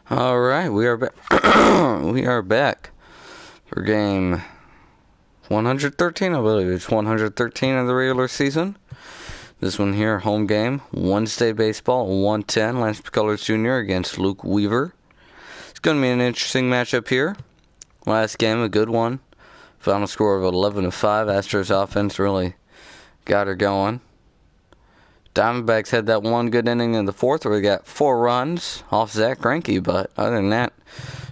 All right, we are back. We are back for game 113. I believe it's 113 of the regular season. This one here, home game, Wednesday baseball, 110. Lance McCullers Jr. against Luke Weaver. It's going to be an interesting matchup here. Last game, a good one. Final score of 11-5. Astros offense really got her going. Diamondbacks had that one good inning in the fourth where we got 4 runs off Zach Greinke, but other than that,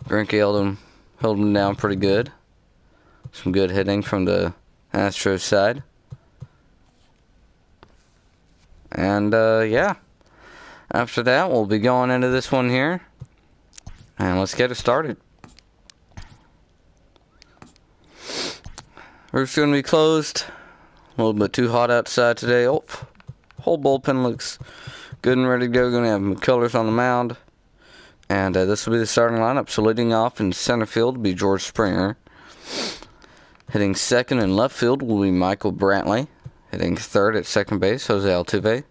Greinke held him down pretty good. Some good hitting from the Astros side. And, yeah. After that, we'll be going into this one here. And let's get it started. Roof's going to be closed. A little bit too hot outside today. Oh, whole bullpen looks good and ready to go. Going to have McCullers on the mound. And this will be the starting lineup. So leading off in center field will be George Springer. Hitting second and left field will be Michael Brantley. Hitting third at second base, Jose Altuve.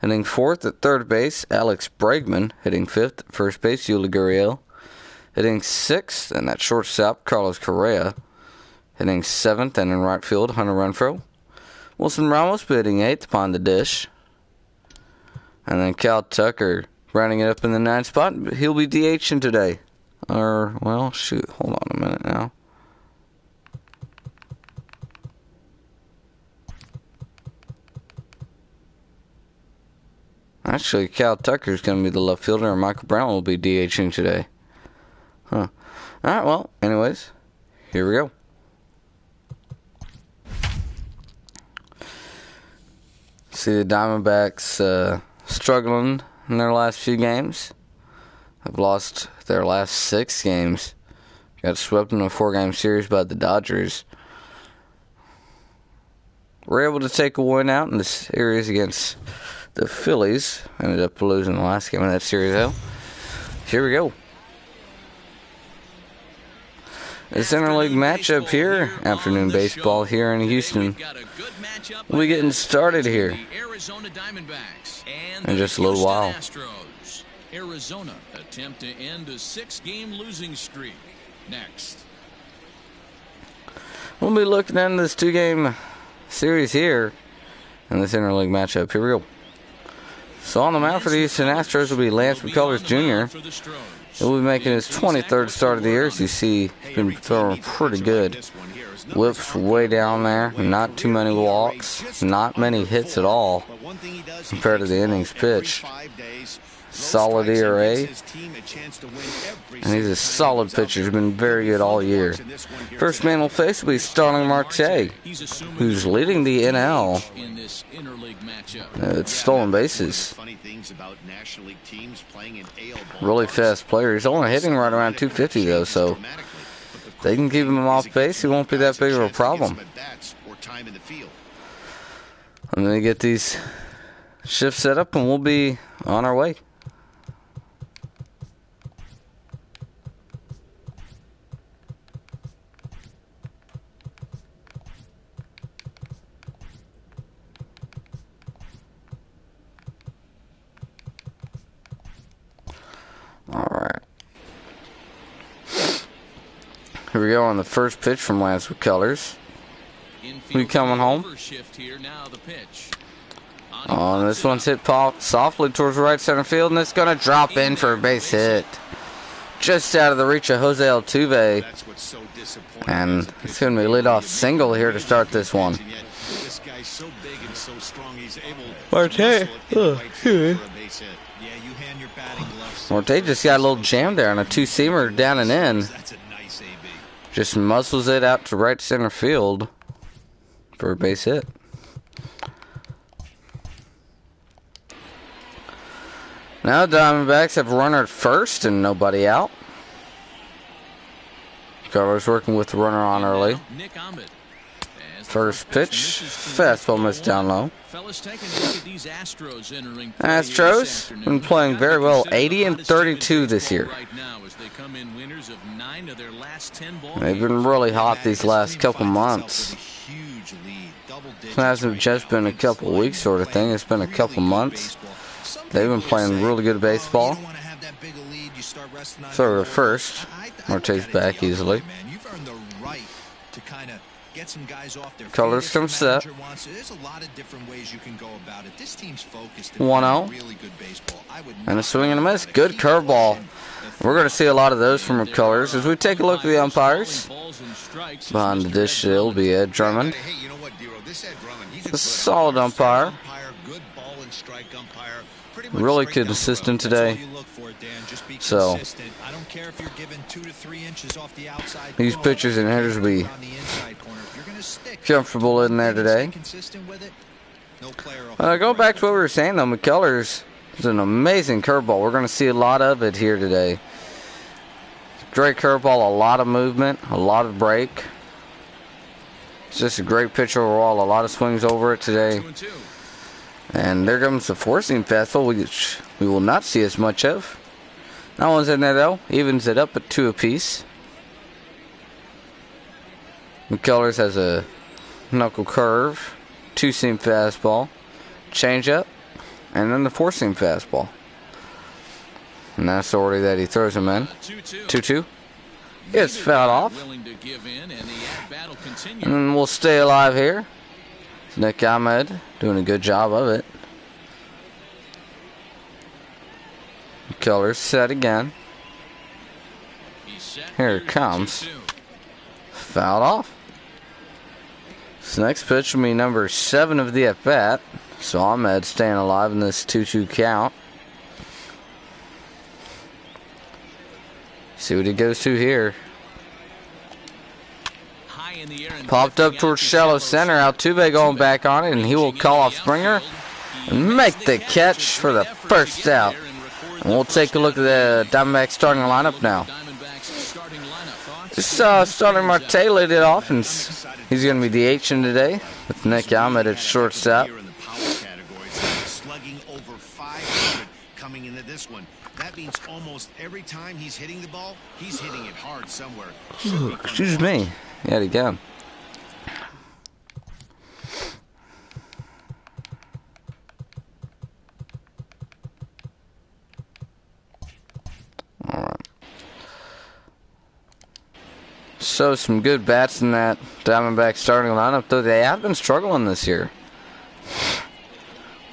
Hitting fourth at third base, Alex Bregman. Hitting fifth at first base, Yuli Gurriel. Hitting sixth, and at shortstop, Carlos Correa. Hitting seventh and in right field, Hunter Renfroe. Wilson Ramos hitting eighth upon the dish. And then Cal Tucker rounding it up in the ninth spot. He'll be DHing today. Or, well, shoot, hold on a minute now. Actually, Cal Tucker's going to be the left fielder, and Michael Brown will be DHing today. Huh. Alright, well, anyways, here we go. See the Diamondbacks struggling in their last few games. Have lost their last 6 games. Got swept in a 4-game series by the Dodgers. Were able to take a win out in the series against the Phillies. Ended up losing the last game of that series, though. Here we go. It's interleague matchup here. Afternoon baseball here in Houston. We'll be getting started here in just a little while. Arizona attempt to end a 6-game losing streak. Next. We'll be looking at this 2-game series here in this interleague matchup. Here we go. So on the mound for the Houston Astros will be Lance McCullers Jr. He'll be making his 23rd start of the year. As you see, he's been throwing pretty good. Whips way down there. Not too many walks. Not many hits at all compared to the innings pitched. Solid ERA. And he's a solid pitcher. He's been very good all year. First man we'll face will be Starling Marte, who's leading the NL. It's stolen bases. Really fast player. He's only hitting right around 250 though, so if they can keep him off base, he won't be that big of a problem. I'm going to get these shifts set up and we'll be on our way. Alright. Here we go on the first pitch from Lance McCullers. We coming home. Oh, this one's hit softly towards right center field, and it's going to drop in for a base hit. Just out of the reach of Jose Altuve. And it's going to be a leadoff single here to start this one. Marte. Marte just got a little jam there on a 2-seamer down and in. Just muscles it out to right center field for a base hit. Now the Diamondbacks have a runner at first and nobody out. Carlos working with the runner on early. First pitch, fastball missed down low. Astros been playing very well, 80-32 this year. They've been really hot these last couple months. It hasn't just been a couple weeks sort of thing. It's been a couple months. They've been playing really good baseball. throw to first. Marte's back easily. You've earned the right to kind of get some guys off their Colors come set. There's a lot of different ways you can go about it. This team's focused. 1-0. Really good baseball. And a swing and a miss. Good curveball. We're going to see a lot of those from Colors as we take a look at the umpires. Behind the dish, it'll be Ed Drummond. A solid umpire. Really consistent today. So these pitchers and hitters will be comfortable in there today. Going back to what we were saying though, McCullers is an amazing curveball. We're going to see a lot of it here today. Great curveball, a lot of movement, a lot of break. It's just a great pitch overall. A lot of swings over it today. And there comes the four-seam fastball, which we will not see as much of. That one's in there though. Evens it up at 2 apiece. McCullers has a knuckle curve, 2-seam fastball, changeup, and then the 4-seam fastball. And that's the order that he throws him in. 2-2. It's fouled off. And we'll stay alive here. Nick Ahmed doing a good job of it. McCullers set again. Here it comes. Fouled off. This next pitch will be number 7 of the at-bat. So Ahmed staying alive in this 2-2 count. See what he goes to here. Popped up towards shallow center. Altuve going back on it, and he will call off Springer and make the catch for the first out. And we'll take a look at the Diamondbacks starting lineup now. Just starting Marte laid it off, and he's going to be DHing today with Nick Ahmed at shortstop. Slugging over 500 coming into this one. That means almost every time he's hitting the ball, he's hitting it hard somewhere. Ooh, excuse me. Yet again. Alright. So some good bats in that Diamondback starting lineup, though they have been struggling this year.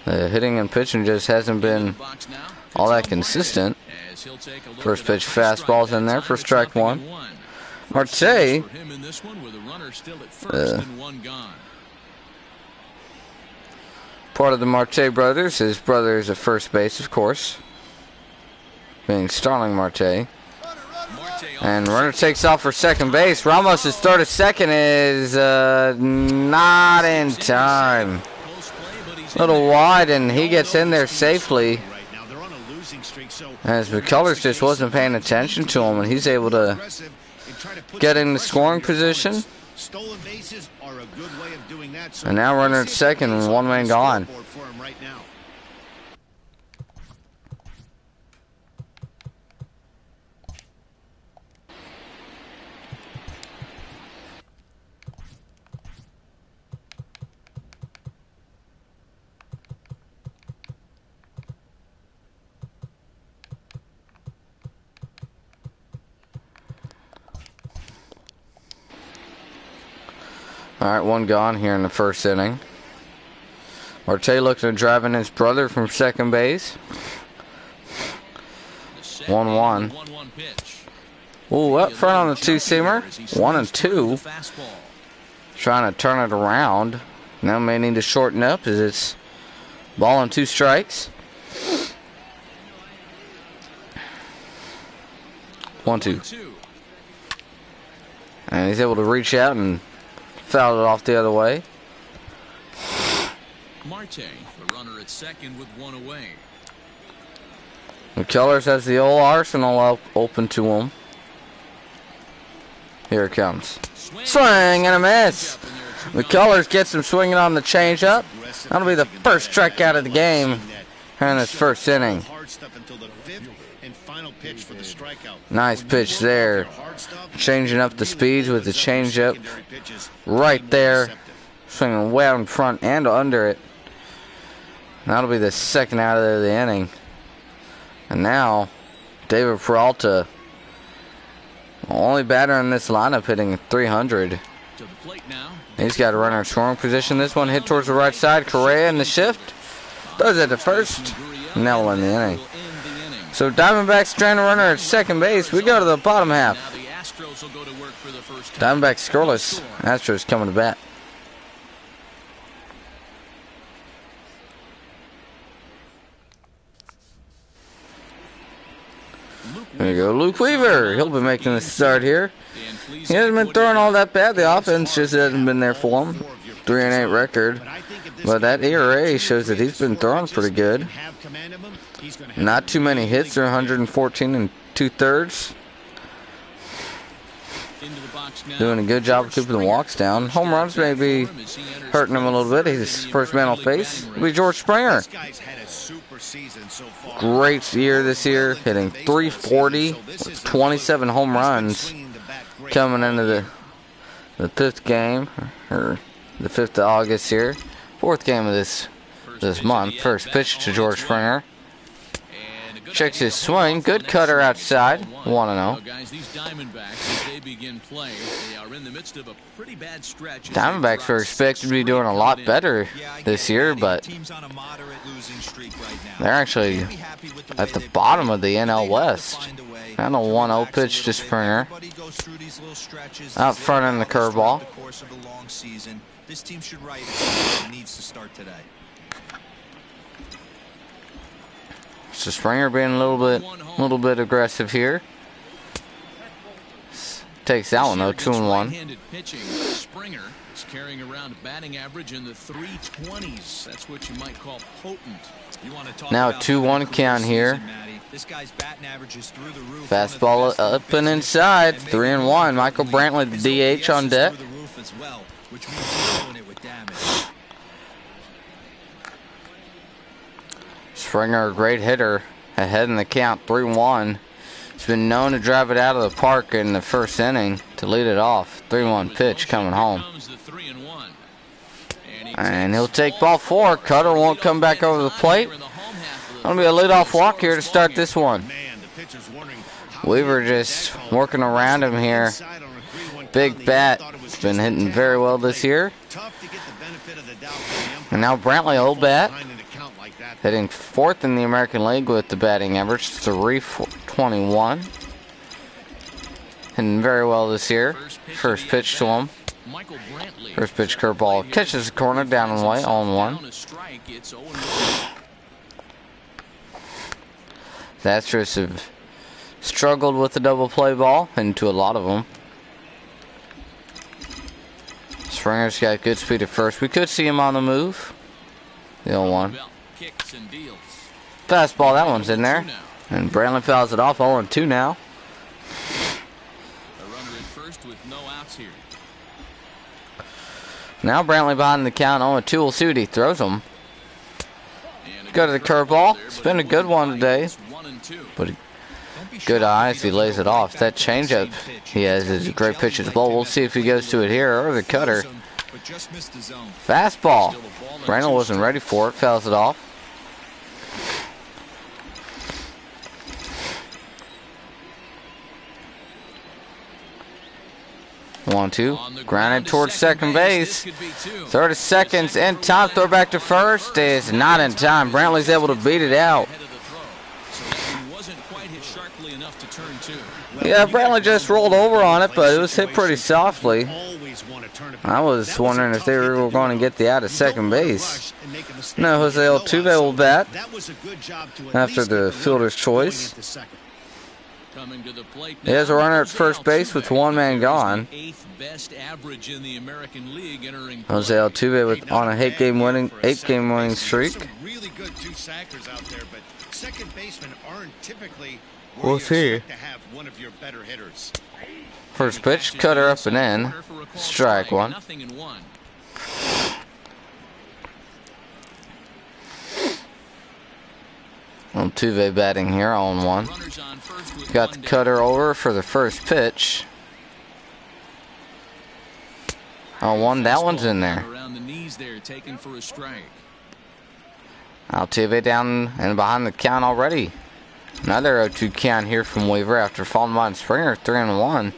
The hitting and pitching just hasn't been all that consistent. First pitch fastball's in there for strike 1. Marte, part of the Marte brothers. His brother is at first base, of course, being Starling Marte. And runner takes off for second base. Ramos' throw to second is not in time. A little wide, and he gets in there safely. As McCullers just wasn't paying attention to him, and he's able to get in the scoring position. And now runner at second and 1 man gone. Alright, 1 gone here in the first inning. Marte looking to drive in his brother from second base. 1-1. Ooh, up front on the 2-seamer. 1-2. Trying to turn it around. Now may need to shorten up as it's ball and 2 strikes. 1-2. And he's able to reach out and fouled it off the other way. Marte, the runner at second with 1 away. McCullers has the old arsenal up, open to him. Here it comes. Swing and a miss. McCullers gets him swinging on the changeup. That'll be the first strikeout of the game here in this first inning. Nice pitch there. Changing up the speeds with the changeup. Right there. Swinging way out in front and under it. That'll be the second out of the inning. And now, David Peralta, only batter in this lineup, hitting 300. To the plate now. He's got a runner in scoring position. This one hit towards the right side. Correa in the shift. Does it to first. And that will end the inning. So Diamondbacks stranded runner at second base. We go to the bottom half. Now the Astros will go to work for the first time. Diamondbacks scoreless. Astros coming to bat. There you go, Luke Weaver. He'll be making the start here. He hasn't been throwing all that bad. The offense just hasn't been there for him. 3-8 record. But that ERA shows that he's been throwing pretty good. Not too many hits. They're 114 and 2/3. Doing a good job of keeping the walks down. Home runs may be hurting him a little bit. He's first man on face. It'll be George Springer. Great year this year, hitting 340, 27 home runs coming into the fifth game, or the 5th of August here. Fourth game of this month. First pitch to George Springer. Checks his swing. Good cutter outside. 1-0. Guys, these Diamondbacks, as they begin play, they are in the midst of a pretty bad stretch. Diamondbacks were expected to be doing a lot better this year, but they're actually at the bottom of the NL West. And a 1-0 pitch to Springer. Out front in the curveball. This team should write it needs to start today. So Springer being a little bit aggressive here. Takes that one though, 2-1. Springer is carrying around a batting average in the 320s. That's what you might call potent. Now a 2-1 count here. Fastball up and inside. 3-1. Michael Brantley, the DH on deck. Springer, a great hitter, ahead in the count, 3-1. He's been known to drive it out of the park in the first inning to lead it off. 3-1 pitch coming home. And he'll take ball 4. Cutter won't come back over the plate. Gonna be a leadoff walk here to start this one. Weaver just working around him here. Big bat. He's been hitting very well this year. And now Brantley, old bat. Hitting 4th in the American League with the batting average, 321. Hitting very well this year. First pitch to him. First pitch curveball. Catches the corner, down and away, 0-1. The Astros have struggled with the double play ball into a lot of them. Springer's got good speed at first. We could see him on the move. The 0-1. Fastball, that one's in there. And Brantley fouls it off, 0-2 now. Now Brantley behind the count, 0-2. We'll see what he throws him. Go to the curveball. It's been a good one today. But good eyes, he lays it off. That changeup he has is a great pitch at the ball. We'll see if he goes to it here or the cutter. Fastball. Brantley wasn't ready for it, fouls it off. 1-2. Grounded towards second base. 30 seconds in time. Throw back to first is not in time. Brantley's able to beat it out. Yeah, Brantley just rolled over on it, but it was hit pretty softly. I was wondering if they were going to get the out of second base. No, Jose Altuve will bat after the fielder's choice. He has a runner at first base with one man gone. Jose Altuve on a 8-game winning streak. We'll see. First pitch, cutter up and in. Strike one. Altuve batting here on 1. Got the cutter over for the first pitch. On 1, that one's in there. Altuve down and behind the count already. Another 0-2 count here from Weaver after falling behind Springer 3-1.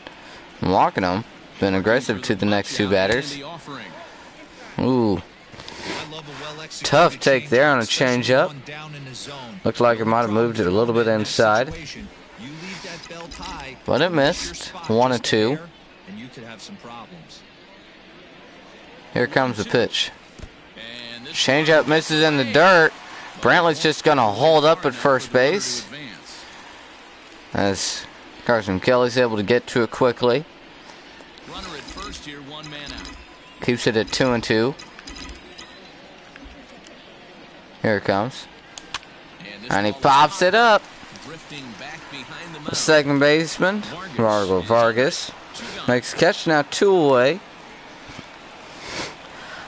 Walking him. Been aggressive to the next two batters. Ooh. Tough take there on a changeup. Looked like it might have moved it a little bit inside. But it missed. 1-2. Here comes the pitch. Changeup misses in the dirt. Brantley's just going to hold up at first base, as Carson Kelly's able to get to it quickly. Keeps it at 2-2. Here it comes. And he pops it up. The second baseman, Vargas, makes a catch, now 2 away.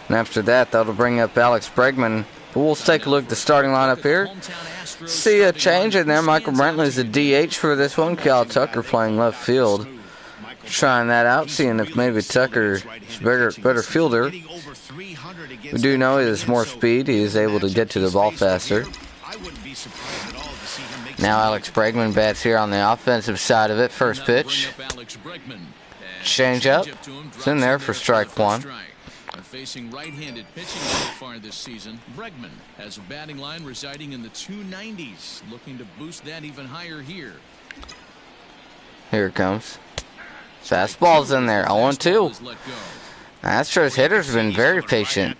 And after that, that'll bring up Alex Bregman. But we'll take a look at the starting lineup here. See a change in there. Michael Brantley's the DH for this one. Kyle Tucker playing left field. Trying that out, seeing if maybe Tucker's better fielder. We do know he has more speed. He is able to get to the ball faster. Now Alex Bregman bats here on the offensive side of it. First pitch. Change up. It's in there for strike one. Facing right-handed pitching so far this season, Bregman has a batting line residing in the 290s, looking to boost that even higher here. Here it comes. Fastball's in there. 0-2. Astros hitters have been very patient.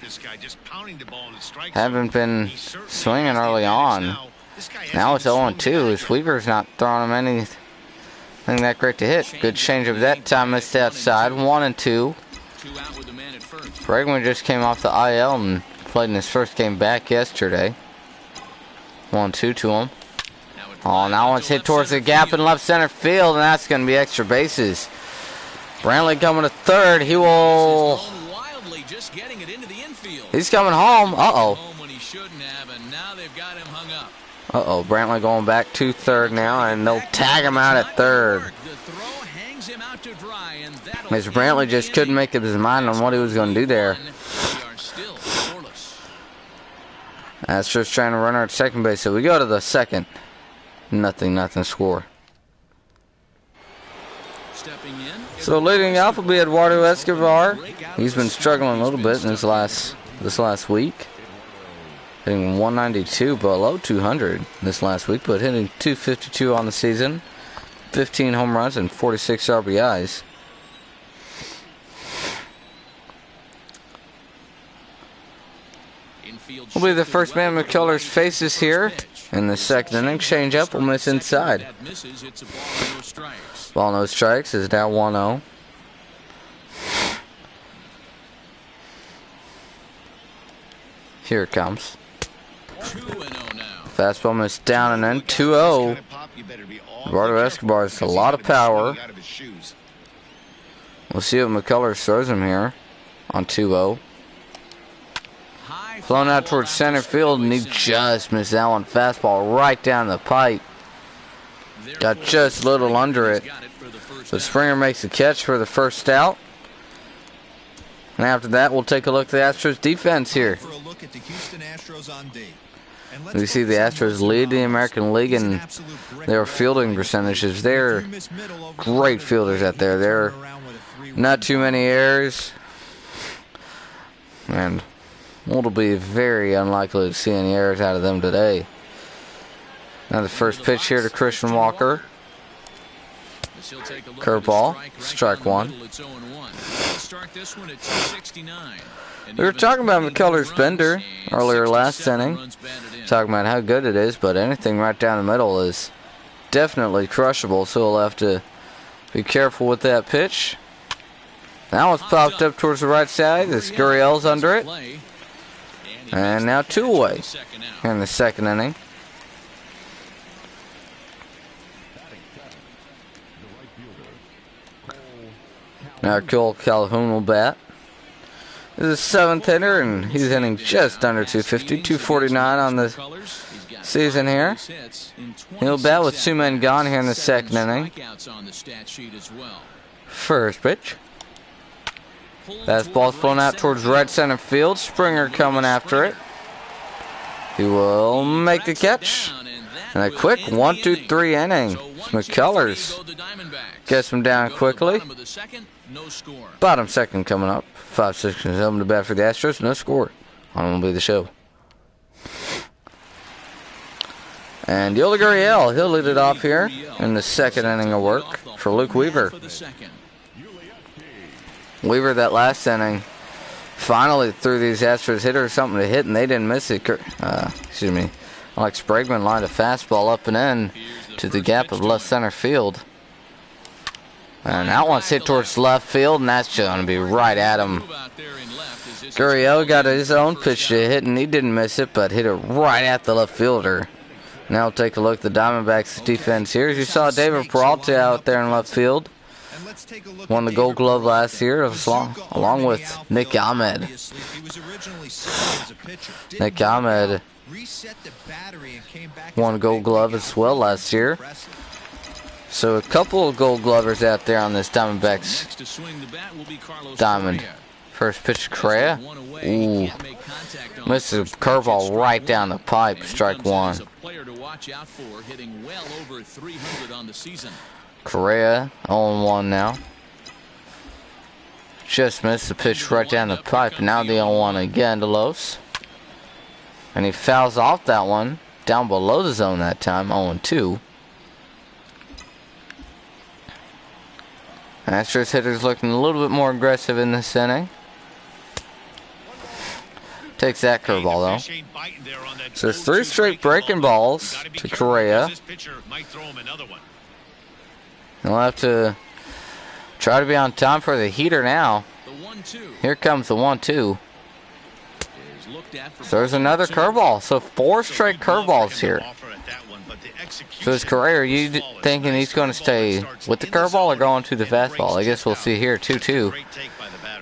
Haven't been swinging early on. Now it's 0-2. His Weaver's not throwing him anything that great to hit. Good changeup that time, missed outside. 1-2. Bregman just came off the IL and played in his first game back yesterday. 1-2 to him. Oh, now one's hit towards the gap in left center field, and that's going to be extra bases. Brantley coming to third. He will. He's coming home. Uh-oh. Uh-oh. Brantley going back to third now, and they'll tag him out at third. Mr. Brantley just couldn't make up his mind on what he was going to do there. Astros trying to run her at second base, so we go to the second. Nothing score. So leading off will be Eduardo Escobar. He's been struggling a little bit in this last week. Hitting 192 below 200 this last week, but hitting 252 on the season. 15 home runs and 46 RBIs. Will be the first man McCullers faces here in the second inning. Change up will miss inside. Ball no strikes is now 1-0. Here it comes. Fastball missed down and in. 2-0. Eduardo Escobar has a lot of power. We'll see what McCullers throws him here on 2-0. Flown out towards center field, and he just missed that one. Fastball right down the pipe. Got just a little under it. So Springer makes a catch for the first out. And after that, we'll take a look at the Astros defense here. We see the Astros lead the American League in their fielding percentages. They're great fielders out there. There are not too many errors. And it'll be very unlikely to see any errors out of them today. Now the first pitch here to Christian Walker. Curveball, strike one. We were talking about McCullers Bender earlier last inning. Talking about how good it is, but anything right down the middle is definitely crushable, so we'll have to be careful with that pitch. That one's popped up towards the right side. The Gurriel's under it. And now 2 away here in the second inning. Now Cole Calhoun will bat. This is the 7th hitter, and he's hitting just under 250, 249 on the season here. He'll bat with 2 men gone here in the second inning. First pitch. Fastball's flown out towards right center field. Springer coming after it. He will make the catch. And a quick 1-2-3 inning. McCullers gets him down quickly. Bottom second coming up. 5 seconds home to bat for the Astros. No score on MLB The Show. And Yoli Gurriel, he'll lead it off here in the second inning of work for Luke Weaver. Weaver, that last inning, finally threw these Astros hitters something to hit, and they didn't miss it. Excuse me. Alex Bregman lined a fastball up and in to the gap of left center field. And that one's hit towards left field, and that's going to be right at him. Gurriel got his own pitch to hit, and he didn't miss it, but hit it right at the left fielder. Now take a look at the Diamondbacks defense here. As you saw David Peralta out there in left field. Won the Gold Glove last year along with Nick Ahmed. Nick Ahmed won a Gold Glove as well last year. So a couple of Gold Glovers out there on this Diamondbacks diamond. First pitch to Correa. Ooh. Missed a curveball right down the pipe. Strike one. Correa 0-1 now. Just missed the pitch right down the pipe. Now the 0-1 again to Los. And he fouls off that one. Down below the zone that time. 0-2. Astros hitters looking a little bit more aggressive in this inning. Takes that curveball though. So it's 3 straight breaking balls to Correa. He'll have to try to be on time for the heater now. Here comes the 1-2. So there's another curveball. So 4 straight curveballs here. So is Correa, are you thinking he's going to stay with the curveball or going to the fastball? I guess we'll see here. 2-2.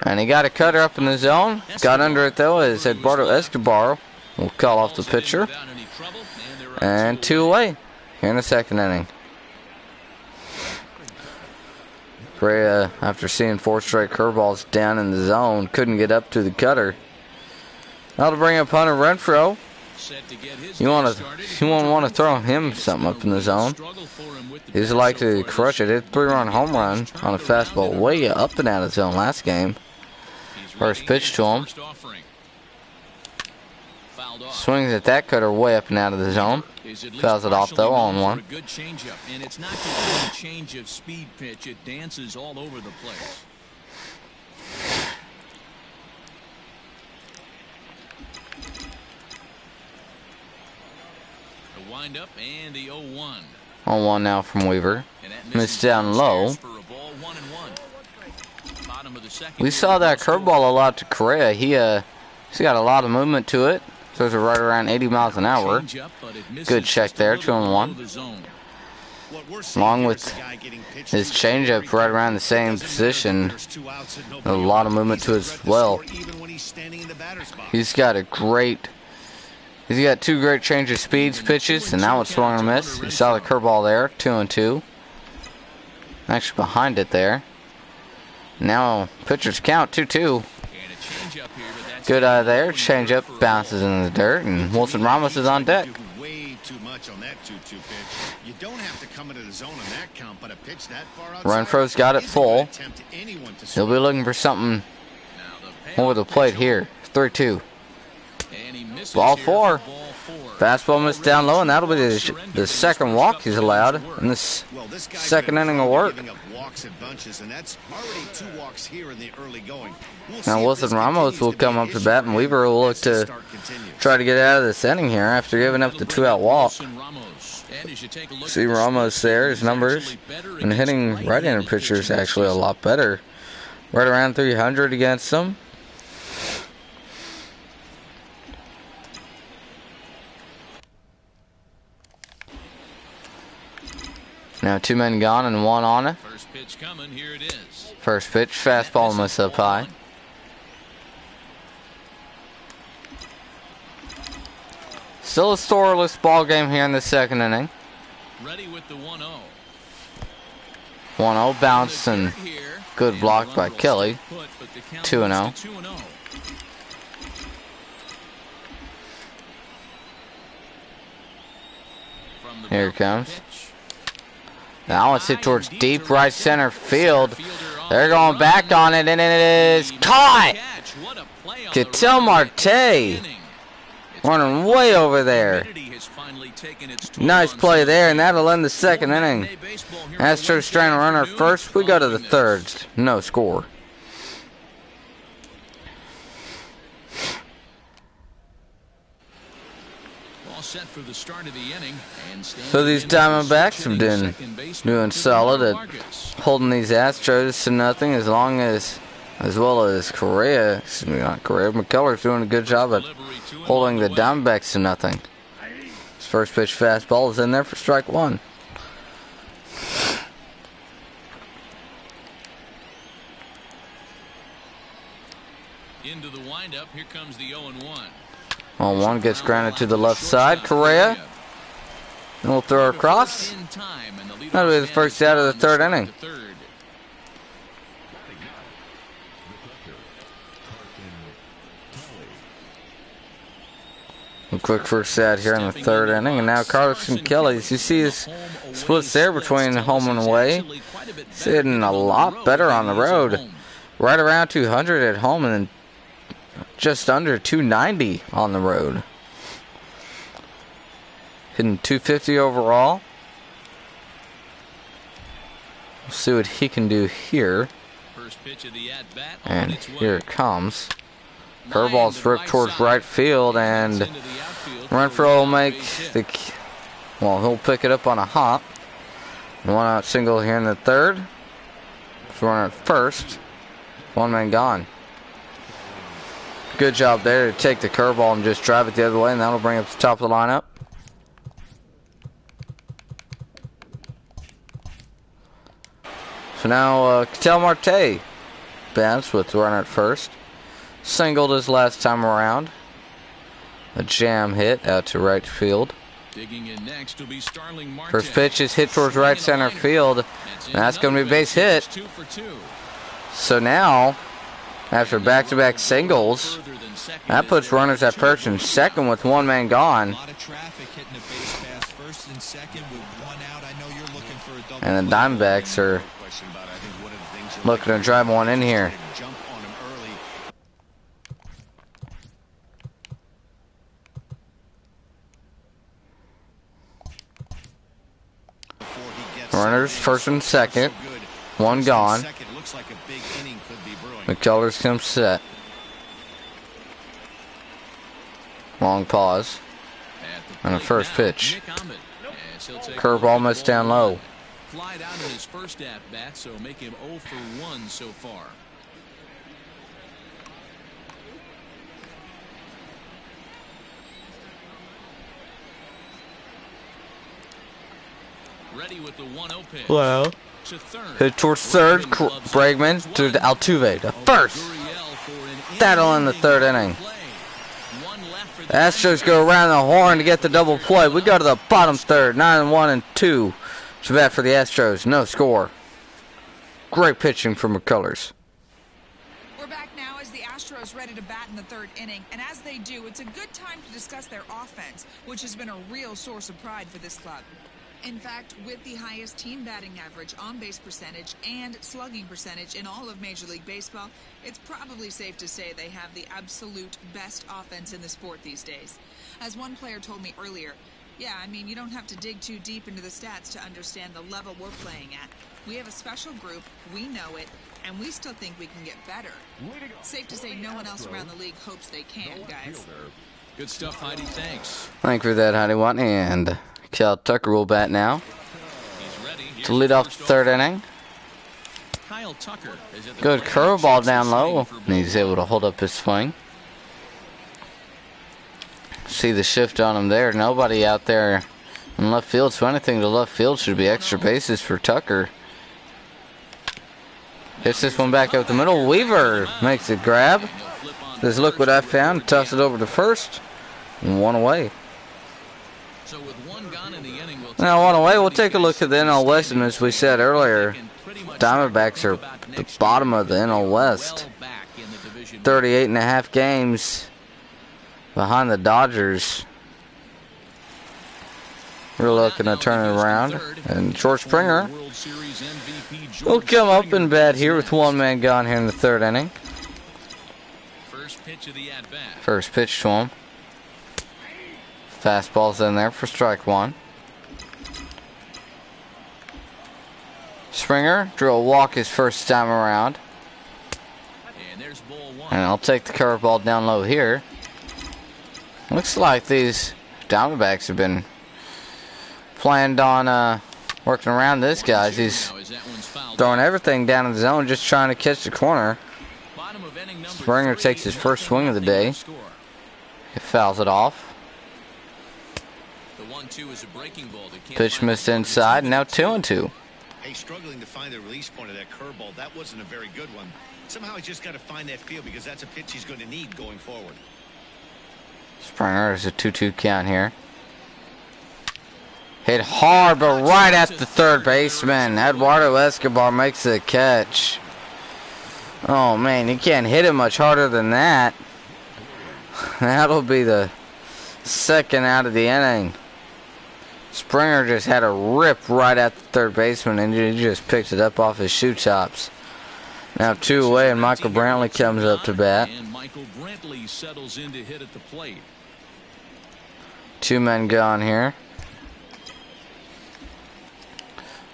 And he got a cutter up in the zone. Got under it though as Eduardo Escobar will call off the pitcher. And 2 away here in the second inning. Correa, after seeing 4 straight curveballs down in the zone, couldn't get up to the cutter. Now to bring up Hunter Renfroe. You won't want to throw him something up in the zone. He's like to crush it. Hit a 3-run home run on a fastball way up and out of the zone last game. First pitch to him. Swings at that cutter way up and out of the zone. Fouls it off though on 1. Good changeup, and it's not just a change of speed pitch. It dances all over the place. The windup and the 0-1. 0-1 now from Weaver. Missed down low. We saw that curveball a lot to Correa. He's got a lot of movement to it. Throws it right around 80 miles an hour. Good check there, 2-1. Along with his changeup right around the same position. A lot of movement to it as well. He's got 2 great change of speeds pitches, and that one's swung and a miss. You saw the curveball there, 2-2. Actually behind it there. Now pitchers count 2-2. Good eye there. Changeup bounces in the dirt, and Wilson Ramos is on deck. Renfroe's got it full. He'll be looking for something over the plate here. 3-2. Ball 4. Fastball missed down low, and that'll be the second walk he's allowed in this second inning of work. Now Wilson Ramos will come up to bat, and Weaver will look to try to get out of this inning here after giving up the 2-out walk. See Ramos there, his numbers, and hitting right-handed pitchers actually a lot better. Right around 300 against them. Now 2 men gone and 1 on it. First pitch coming, here it is. First pitch, fastball missed up high. Still a scoreless ball game here in the second inning. Ready with the 1-0. 1-0 bounce and good block by Kelly. 2-0. Here it comes. Now it's hit towards deep right center field. They're going back on it, and it is caught. Ketel Marte running way over there. Nice play there, and that'll end the second inning. Astros trying to run our first. We go to the third. No score. Set for the start of the inning, and so these Diamondbacks have been doing solid at holding these Astros to nothing, as well as Correa. Excuse me, not Correa. McCullers doing a good job at holding the Diamondbacks to nothing. His first pitch fastball is in there for strike one. Into the windup. Here comes the 0-1. 0-1 gets grounded to the left side. Correa. And we'll throw across. That'll be the first out of the third inning. A quick first out here in the third inning. And now Carlos Kelly, as you see his splits there between home and away. He's hitting a lot better on the road. Right around 200 at home and then just under 290 on the road. Hitting 250 overall. We'll see what he can do here. And here it comes. Curveball's ripped towards right field, and Renfroe will make the... Well, he'll pick it up on a hop. One out single here in the third. Runner at first. One man gone. Good job there to take the curveball and just drive it the other way, and that'll bring up the top of the lineup. So now Ketel Marte bats with the runner at first. Singled his last time around. A jam hit out to right field. First pitch is hit towards right center field, and that's going to be a base hit. So now, after back-to-back singles, that puts runners at first and second with one man gone. And the Diamondbacks are looking to drive one in here. Runners first and second. One gone. McCullers comes set. Long pause. And a first pitch. Curveball missed down low. Flied out in his first at bat, so make him 0 for 1 so far. Ready with the 1-0 pitch. Wow. Hit towards third. Bregman to Altuve to first. That'll end the third inning. Astros go around the horn to get the double play. We go to the bottom third. 9-1-2. It's a bat for the Astros. No score. Great pitching from McCullers. We're back now as the Astros ready to bat in the third inning. And as they do, it's a good time to discuss their offense, which has been a real source of pride for this club. In fact, with the highest team batting average, on-base percentage, and slugging percentage in all of Major League Baseball, it's probably safe to say they have the absolute best offense in the sport these days. As one player told me earlier, yeah, I mean, you don't have to dig too deep into the stats to understand the level we're playing at. We have a special group, we know it, and we still think we can get better. Safe to say no one else around the league hopes they can, guys. Good stuff, Heidi. Thanks. Thank you for that, Heidi Watt. And Cal Tucker will bat now to lead off the third inning. Kyle Tucker is at the Good curveball down low, and he's able to hold up his swing. See the shift on him there. Nobody out there in left field, so anything to left field should be extra bases for Tucker. Hits this one back up the middle. Weaver makes a grab. Says, look what I found. Toss it over to first. And one away. So with one gone in the inning, Now one away. We'll take a look at the NL West. And as we said earlier, Diamondbacks are the bottom of the NL West. 38.5 games behind the Dodgers. We're looking to turn it around. And George Springer will come up and bat here with one man gone here in the third inning. First pitch of the at-bat. First pitch to him. Fastball's in there for strike one. Springer drew a walk his first time around. And there's ball one. And I'll take the curveball down low here. Looks like these Diamondbacks have been planned on working around this guy. He's throwing everything down in the zone, just trying to catch the corner. Springer takes his first swing of the day. He fouls it off. Pitch missed inside, now 2-2. Hey, struggling to find the release point of that curveball. That wasn't a very good one. Somehow he's just got to find that feel because that's a pitch he's going to need going forward. Springer is a 2-2 count here. Hit hard, but right at the third baseman. Eduardo Escobar makes the catch. Oh, man, you can't hit it much harder than that. That'll be the second out of the inning. Springer just had a rip right at the third baseman, and he just picked it up off his shoe tops. Now 2 away, and Michael Brantley comes up to bat. And Michael Brantley settles in to hit at the plate. 2 men gone here.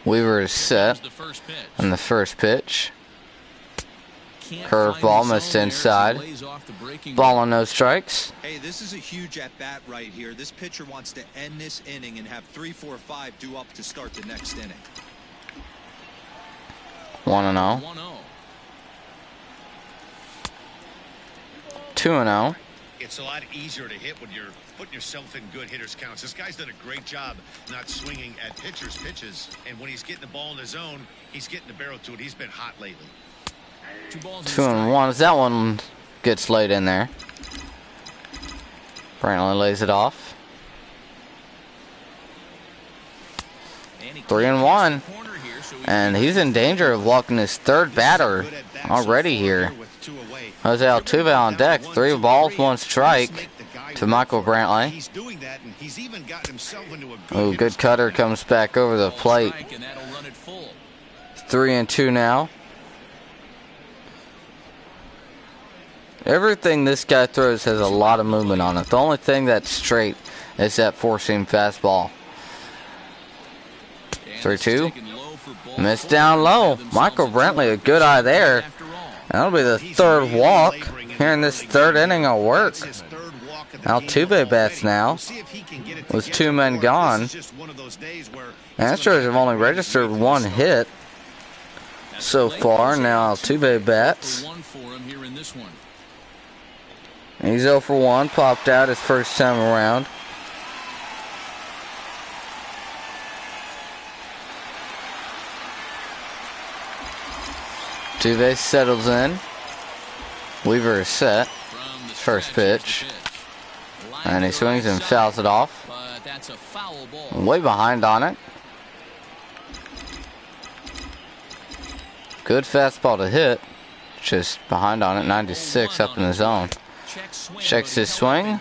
Weaver is set on the first pitch. Curveball missed inside. Ball on no strikes. Hey, this is a huge at-bat right here. This pitcher wants to end this inning and have 3, 4, 5 due up to start the next inning. 1-0. 2-0. It's a lot easier to hit when you're putting yourself in good hitters' counts. This guy's done a great job not swinging at pitchers' pitches. And when he's getting the ball in the zone, he's getting the barrel to it. He's been hot lately. 2-1. That one gets laid in there. Brantley lays it off. 3-1. And he's in danger of walking his third batter already here. Jose Altuve on deck. 3 balls, 1 strike to Michael Brantley. Oh, good cutter comes back over the plate. 3-2 now. Everything this guy throws has a lot of movement on it. The only thing that's straight is that four-seam fastball. 3-2. Missed down low. Michael Brantley, a good eye there. That'll be the third walk here in this third inning of work. Altuve bats now with 2 men gone. Astros have only registered 1 hit so far. Now Altuve bats. He's 0 for 1, popped out his first time around. Altuve settles in. Weaver is set. First pitch. And he swings and fouls it off. Way behind on it. Good fastball to hit. Just behind on it. 96 up in the zone. Checks his swing.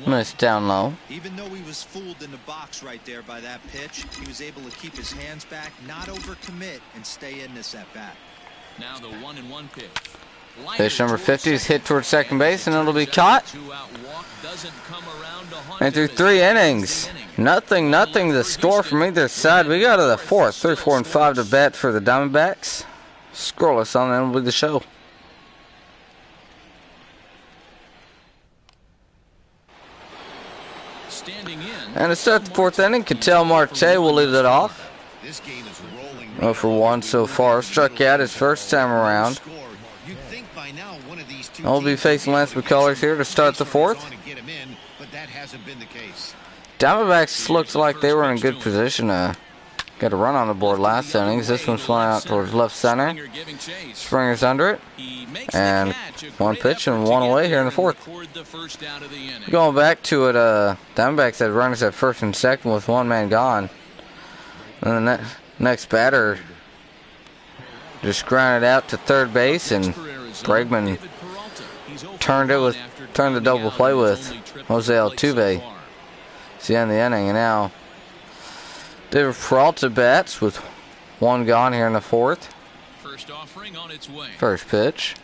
Missed down low. Even though he was fooled in the box right there by that pitch, he was able to keep his hands back, not overcommit, and stay in this at bat. Now the 1-1 pitch. Pitch number 50 is hit towards second base, and it'll be caught. And through 3 innings, nothing the score from either side. We go to the 4th. 3, 4, and 5 to bat for the Diamondbacks. Scoreless on MLB The Show. And to start the 4th inning, Ketel Marte will lead it off. 0 for 1 so far. Struck out his first time around. I'll be facing Lance McCullers here to start the 4th. Diamondbacks looked like they were in a good position to get a run on the board last innings. This one's flying out towards left center. Springer's under it. And 1 pitch and 1 away here in the 4th. Going back to it, Diamondbacks had runners at first and second with 1 man gone. And the next batter just grounded out to third base, and Bregman turned the double play with Jose Altuve. It's the end of the inning, and now David Peralta bats with one gone here in the fourth. First offering on its way. First pitch.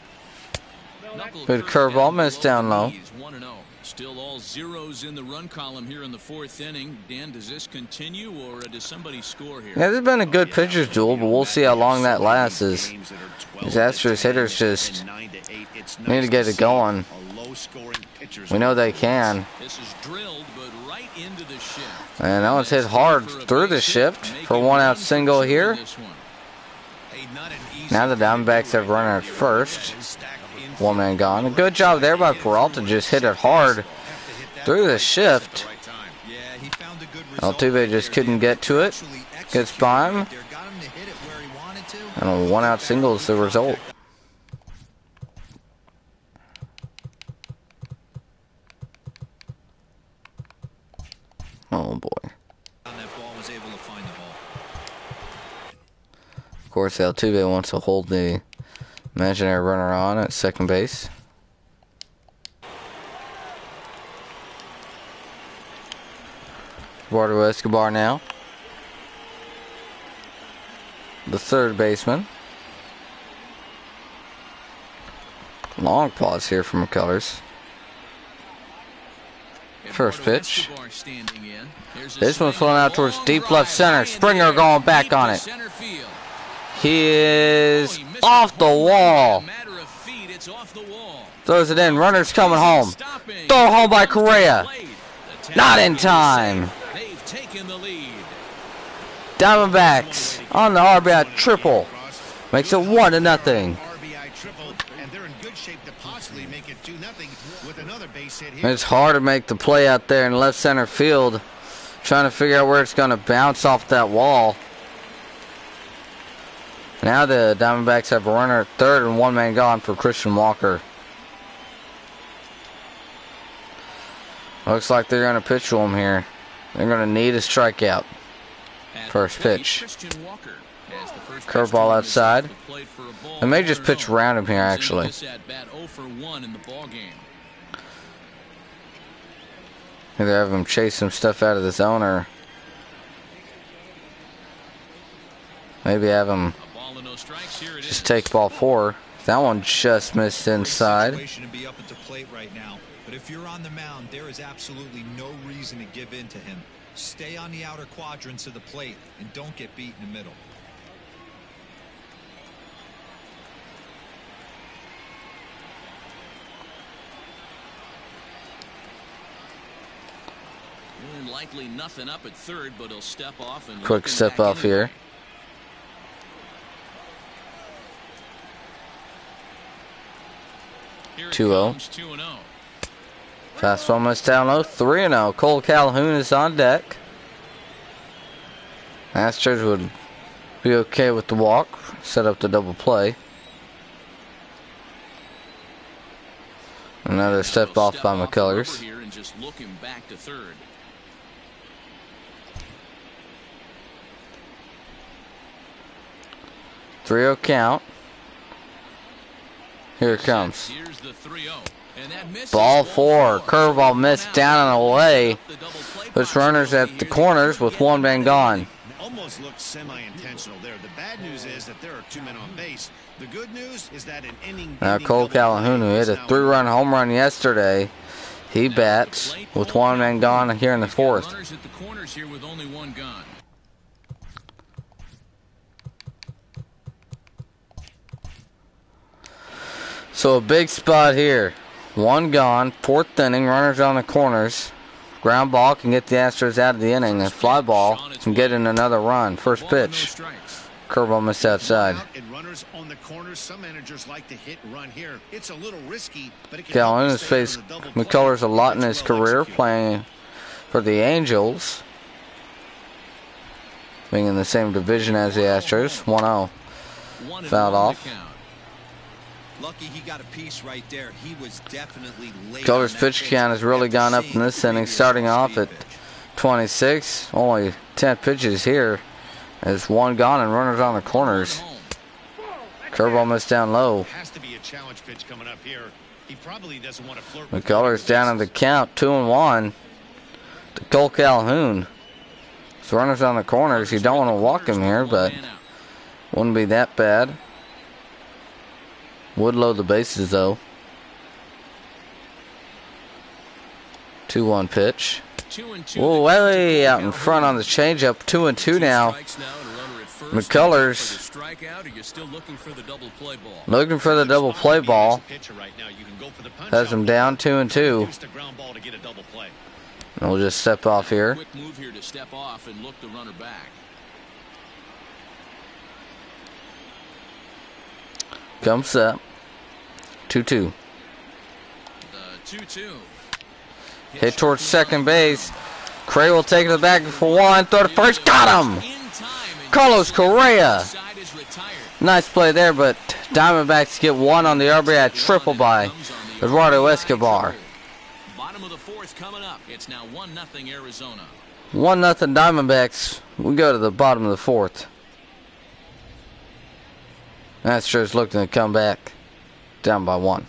Good curveball, missed down low. 1-0. Still all zeros in the run column here in the fourth inning. Dan, does this continue or does somebody score here? Yeah, this has been a good pitcher's duel, but we'll see how long that lasts. As these Astros hitters just need to get it going. We know they can. This is drilled, but right into the shift. And that one's hit hard through the shift for a one-out single here. Now the Diamondbacks have runner at first. One man gone. A good job there by Peralta. Just hit it hard through the shift. Altuve just couldn't get to it. Gets by him. And a one-out single is the result. Oh boy. Of course, Altuve wants to hold the imaginary runner on at second base. Eduardo Escobar now. The third baseman. Long pause here from McCullers. First pitch. This one's flowing out towards deep left center. Springer going back on it. He is off the wall. Throws it in. Runner's coming home. Throw home by Correa. Not in time. Diamondbacks on the RBI triple. Makes it 1-0. It's hard to make the play out there in left center field. Trying to figure out where it's going to bounce off that wall. Now the Diamondbacks have a runner at third and one man gone for Christian Walker. Looks like they're going to pitch to him here. They're going to need a strikeout. First pitch. Curveball outside. They may just pitch around him here, actually. Either have him chase some stuff out of the zone or maybe have him just take ball 4. That one just missed inside. But if you're on the mound, there is absolutely no reason to give in to him. Stay on the outer quadrants of the plate and don't get beat in the middle. And likely nothing up at third, but he'll step off and quick step off here. Here 2-0. 2-0. Fastball missed down low. 3-0. Cole Calhoun is on deck. Astros would be okay with the walk. Set up the double play. Another step off by McCullers. Here and just looking back to third. Three-0 count. Here it comes. Here's the 3-0. And that misses. Ball 4. Curveball missed down and away. Puts runners at the corners with one man gone. Almost looked semi-intentional there. The bad news is that there are 2 men on base. The good news is that an inning. Now Cole Calhoun, who hit a 3-run home run yesterday, he bats with one man gone here in the fourth. Runners at the corners here with only one gone. So a big spot here. One gone, fourth inning, runners on the corners. Ground ball can get the Astros out of the inning. A fly ball can get in another run. First pitch. Curveball missed outside. Calhoun has faced McCullers a lot in his career playing for the Angels. Being in the same division as the Astros. 1-0. Fouled off. Lucky he got a piece right there. He was definitely late. McCullers' pitch count has really gone up in this inning, starting off at 26. Only 10 pitches here. There's one gone and runners on the corners. Curveball missed down low. McCullers down in the count, 2-1 to Cole Calhoun. With runners on the corners, you don't want to walk him here, but wouldn't be that bad. Would load the bases, though. 2-1 pitch. Whoa, way out in front on the changeup. 2-2 now. McCullers looking for the double play ball. Has him down 2-2. And we'll just step off here. Quick move here to step off and look the runner back. Comes up. 2-2. 2-2. Hit towards second base. Correa will take it to the back for one. Throw to first. Got him! Carlos Correa. Nice play there, but Diamondbacks get one on the RBI triple by Eduardo Escobar. Bottom of the fourth coming up. It's now 1-0 Arizona. 1-0 Diamondbacks. We go to the bottom of the fourth. Astros looking to come back down by 1.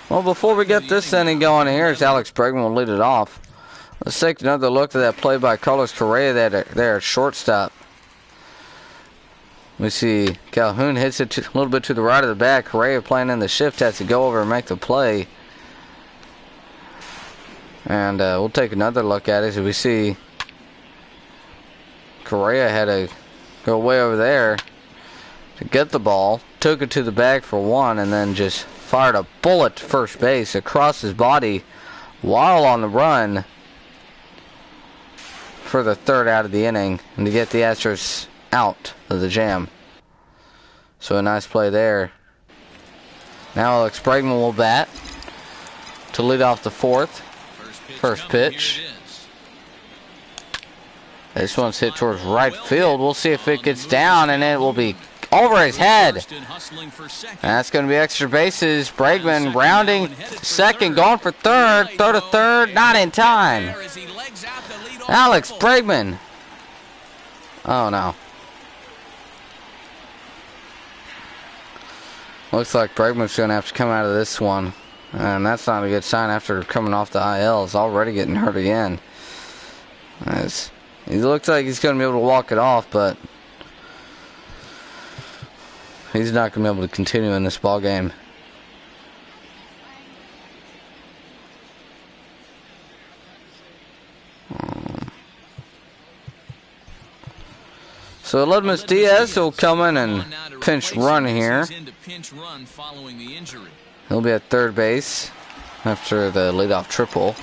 Well, before we get this inning going here, as Alex Bregman will lead it off. Let's take another look at that play by Carlos Correa there at shortstop. We see Calhoun hits it a little bit to the right of the bat. Correa playing in the shift has to go over and make the play. And we'll take another look at it as we see Correa had to go way over there to get the ball. Took it to the bag for one and then just fired a bullet to first base across his body while on the run for the third out of the inning and to get the Astros out of the jam. So a nice play there. Now Alex Bregman will bat to lead off the fourth. First pitch. This one's hit towards right field. We'll see if it gets down, and it will be over his head. And that's going to be extra bases. Bregman rounding second, going for third. Throw to third, not in time. Alex Bregman. Oh, no. Looks like Bregman's going to have to come out of this one. And that's not a good sign after coming off the IL. He's already getting hurt again. He looks like he's going to be able to walk it off, but he's not going to be able to continue in this ball game. So Ledmus Diaz will come in and pinch run here. He'll be at third base after the leadoff triple.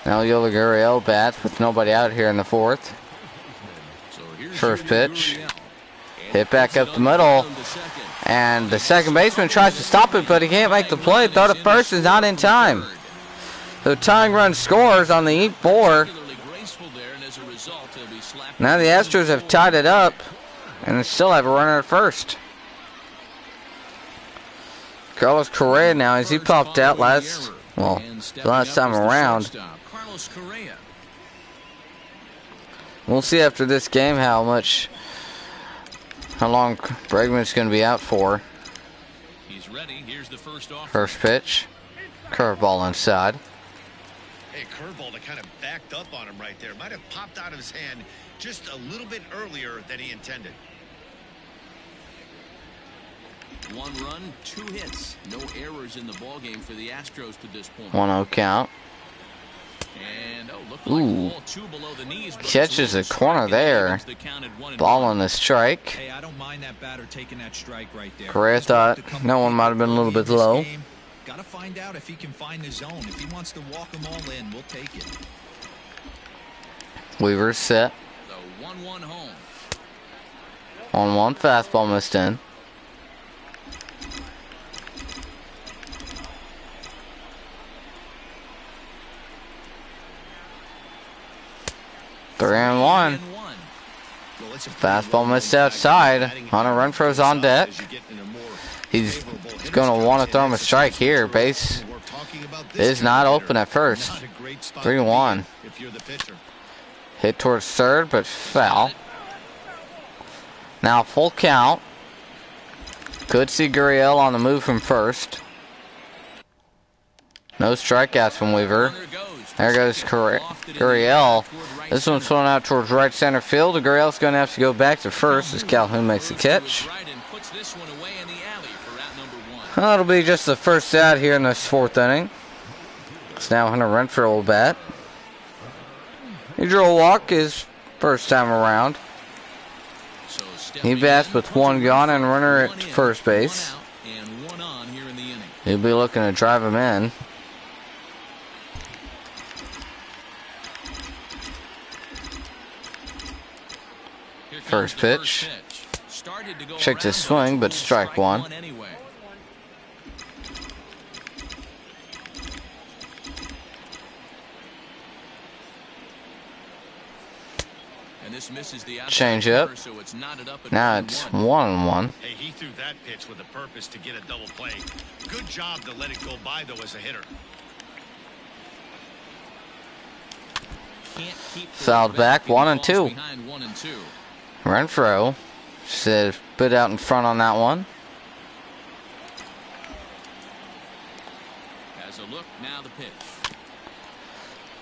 Now Yoli Gurriel bats with nobody out here in the fourth. First pitch. Hit back up the middle. And the second baseman tries to stop it, but he can't make the play. Throw to first is not in time. The tying run scores on the 8-4. Now the Astros have tied it up and they still have a runner at first. Carlos Correa now, as he popped out last time around. We'll see after this game how long Bregman's going to be out for. He's ready. Here's the first pitch. Curveball inside. Hey, curveball that kind of backed up on him right there. Might have popped out of his hand just a little bit earlier than he intended. 1 run, 2 hits. No errors in the ballgame for the Astros to this point. 1-0 count. And, ooh. Catches a corner there. Ball on the strike. Hey, I don't mind that batter taking that strike right there. Correa thought no one might have been a little bit low. Got to find out if he can find the zone. If he wants to walk them all in, we'll take it. Weaver's set. The 1-1 home. 1-1 fastball missed in. Three and one. Fastball missed outside. Hunter Renfro's on deck. He's going to want to throw him a strike here. Base is not open at first. 3-1. Hit towards third, but foul. Now full count. Could see Gurriel on the move from first. No strikeouts from Weaver. There goes Gurriel. This one's thrown out towards right center field. Gurriel's going to have to go back to first as Calhoun makes the catch. That'll be just the first out here in this fourth inning. It's now Hunter Renfroe will bat. He drew a walk his first time around. He bats with one gone and runner at first base. He'll be looking to drive him in. First pitch. Checked his swing, but strike one. Change up. Now it's 1-1. Hey, he threw that pitch with a purpose to get a double play. Good job to let it go by, though, as a hitter. Fouled back, 1-2. Renfroe said bit out in front on that one. As a look, now the pitch.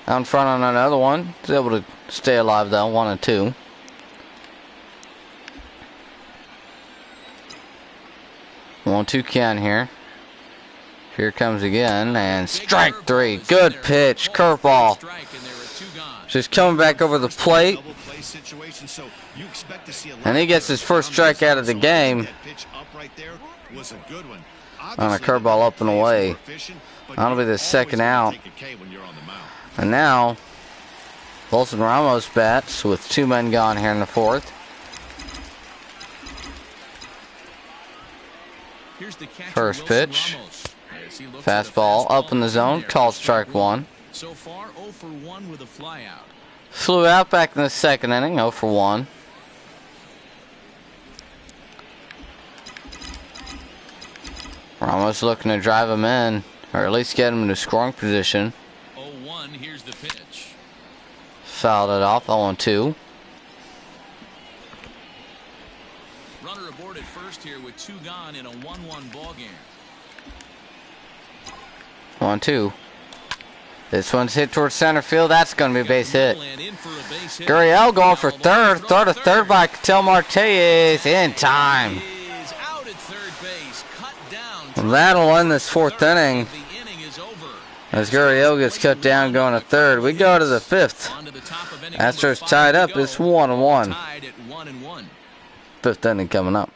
Out in front on another one. He's able to stay alive though, 1-2. One-two count here. Here comes again, and strike three. Good pitch, curveball. Just coming back over the plate. And he gets his first strike out of the game on a curveball up and away. That'll be the second out. And now, Wilson Ramos bats with two men gone here in the fourth. First pitch. Fastball up in the zone. Called strike one. So far, 0 for 1 with a flyout. Flew out back in the second inning, 0 for 1. Ramos looking to drive him in, or at least get him into scoring position. 0-1, here's the pitch. Fouled it off, 0-2. Runner aboard at first here with two gone in a 1-1 ball game. 1-2. This one's hit towards center field. That's going to be a base hit. Gurriel going for third. Throw to third by Ketel Marte is in time. That'll end this fourth inning as Gurriel gets cut down going to third. We go to the fifth. Astros tied up. It's 1-1. Fifth inning coming up.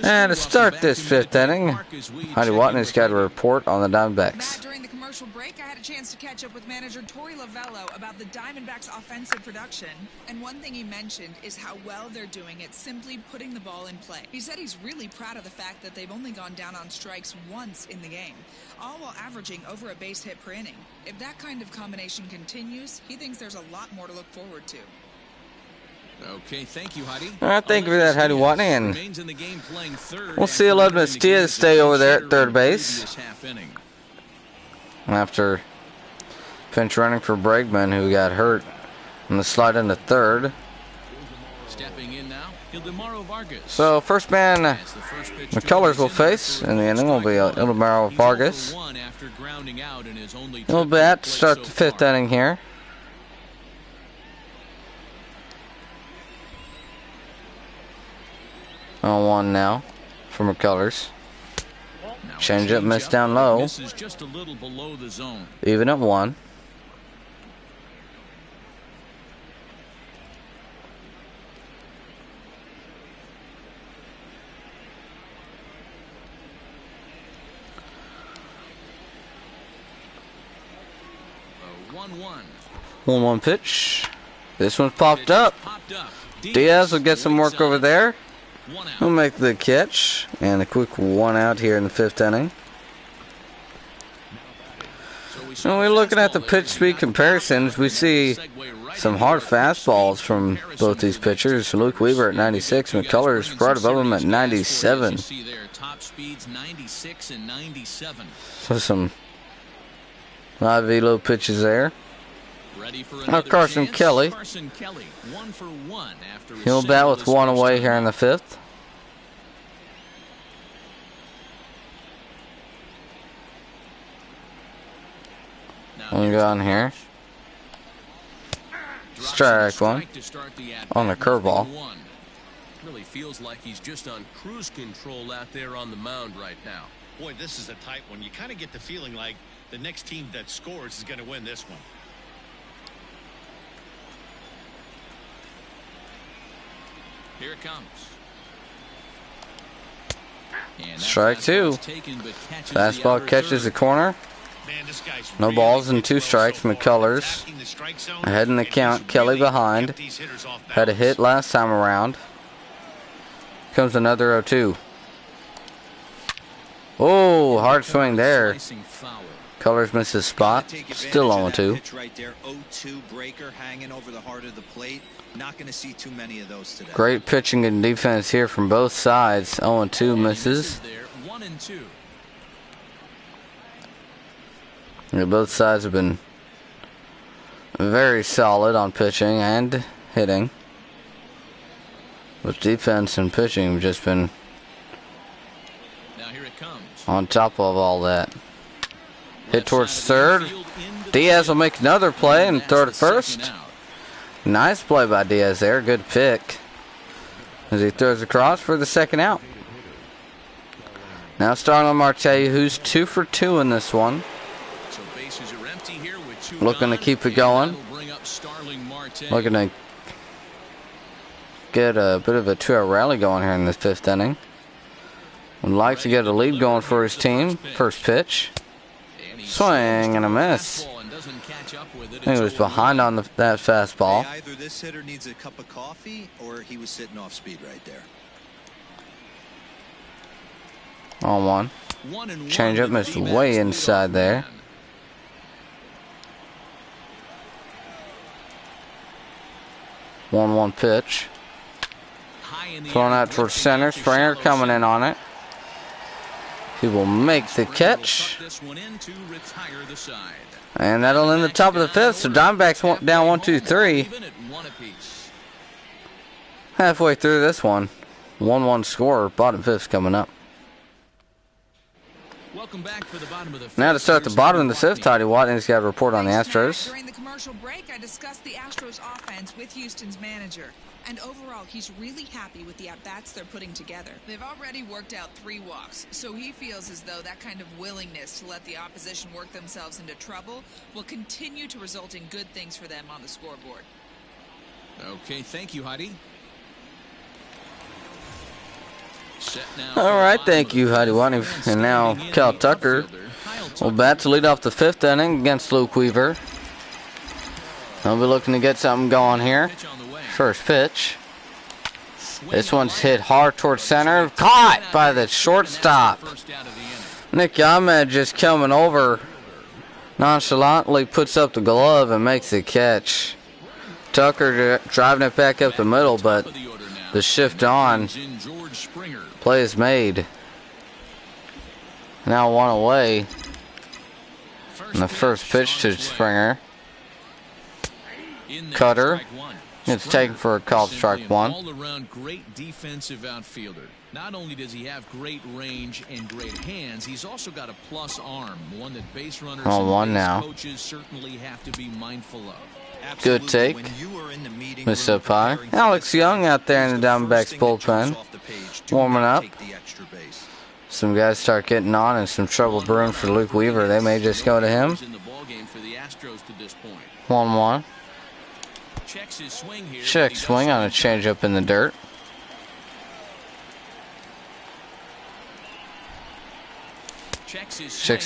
And to start this fifth inning, Heidi Watney's got a report on the Diamondbacks. During the commercial break, I had a chance to catch up with manager Torey Lovello about the Diamondbacks' offensive production. And one thing he mentioned is how well they're doing at simply putting the ball in play. He said he's really proud of the fact that they've only gone down on strikes once in the game, all while averaging over a base hit per inning. If that kind of combination continues, he thinks there's a lot more to look forward to. Okay, thank you, Heidi. All right, thank you for that, Heidi Watney. And we'll see Aledmus Diaz stay over there at third base after pinch running for Bregman, who got hurt in the slide into third. Stepping in now, Ildemaro Vargas. So first man McCullers will face, and the inning will be Ildemaro Vargas. He'll bat to start the fifth inning here. On one now for McCullers. Change up, miss down low. Even at 1. One pitch. This one's popped up. Diaz will get some work over there. He'll make the catch, and a quick one out here in the fifth inning. When we're looking at the pitch speed comparisons, we see some hard fastballs from both these pitchers. Luke Weaver at 96, McCullers right above him at 97. So some high velo pitches there. Now Carson Kelly. He'll bat with one away here in the fifth. We go on here. Strike one on the curveball. Really feels like he's just on cruise control out there on the mound right now. Boy, this is a tight one. You kind of get the feeling like the next team that scores is going to win this one. Here it comes. Strike two. Fastball catches the corner. No balls and 2 strikes. McCullers ahead in the count. Kelly behind. Had a hit last time around. Comes another 0-2. Oh, hard swing there. Colors missed his spot. Still 0-2. Right there, 0-2 breaker hanging over the heart of the plate. Not going to see too many of those today. Great pitching and defense here from both sides. 0-2 misses. Yeah, both sides have been very solid on pitching and hitting. But defense and pitching have just been on top of all that. Hit towards third. Diaz will make another play and throw to first. Nice play by Diaz there. Good pick as he throws across for the second out. Now starting on Marte, who's 2 for 2 in this one. Looking to keep it going. Looking to get a bit of a 2-out rally going here in this 5th inning. Would like to get a lead going for his team. First pitch. Swing and a miss. I think it was behind on that fastball. Either this hitter needs a cup of coffee or he was sitting off speed right there. 0-1. Changeup missed way inside there. One pitch. Thrown out towards center. Springer coming in on it. He will make the catch. And that'll end the top of the 5th. So Diamondbacks down 1-2-3. Halfway through this one. 1-1 score. Bottom 5th's coming up. Welcome back for the bottom of the 5th. Now to start the bottom of the 5th, Toddy Watkins got a report on the Astros. During the commercial break, I discussed the Astros offense with Houston's manager. And overall, he's really happy with the at-bats they're putting together. They've already worked out 3 walks, so he feels as though that kind of willingness to let the opposition work themselves into trouble will continue to result in good things for them on the scoreboard. Okay, thank you, Heidi. All right, thank you, Heidi Watkins. And now Cal Tucker will bat to lead off the 5th inning against Luke Weaver. They'll be looking to get something going here. First pitch. This one's hit hard towards center. Caught by the shortstop. Nick Ahmed just coming over. Nonchalantly puts up the glove and makes the catch. Tucker driving it back up the middle, but the shift on. Play is made. Now 1 away. And the first pitch to Springer. Cutter. It's taken for a called strike 1. All-around great defensive outfielder. Not only does he have great range and great hands, he's also got a plus arm, one that base runners and base coaches certainly have to be mindful of. Good take. Missed up high. Alex Young out there in the Diamondbacks bullpen. Warming up. Some guys start getting on and some trouble brewing for Luke Weaver. They may just go to him. 1-1. Check swing on a changeup in the dirt. Checks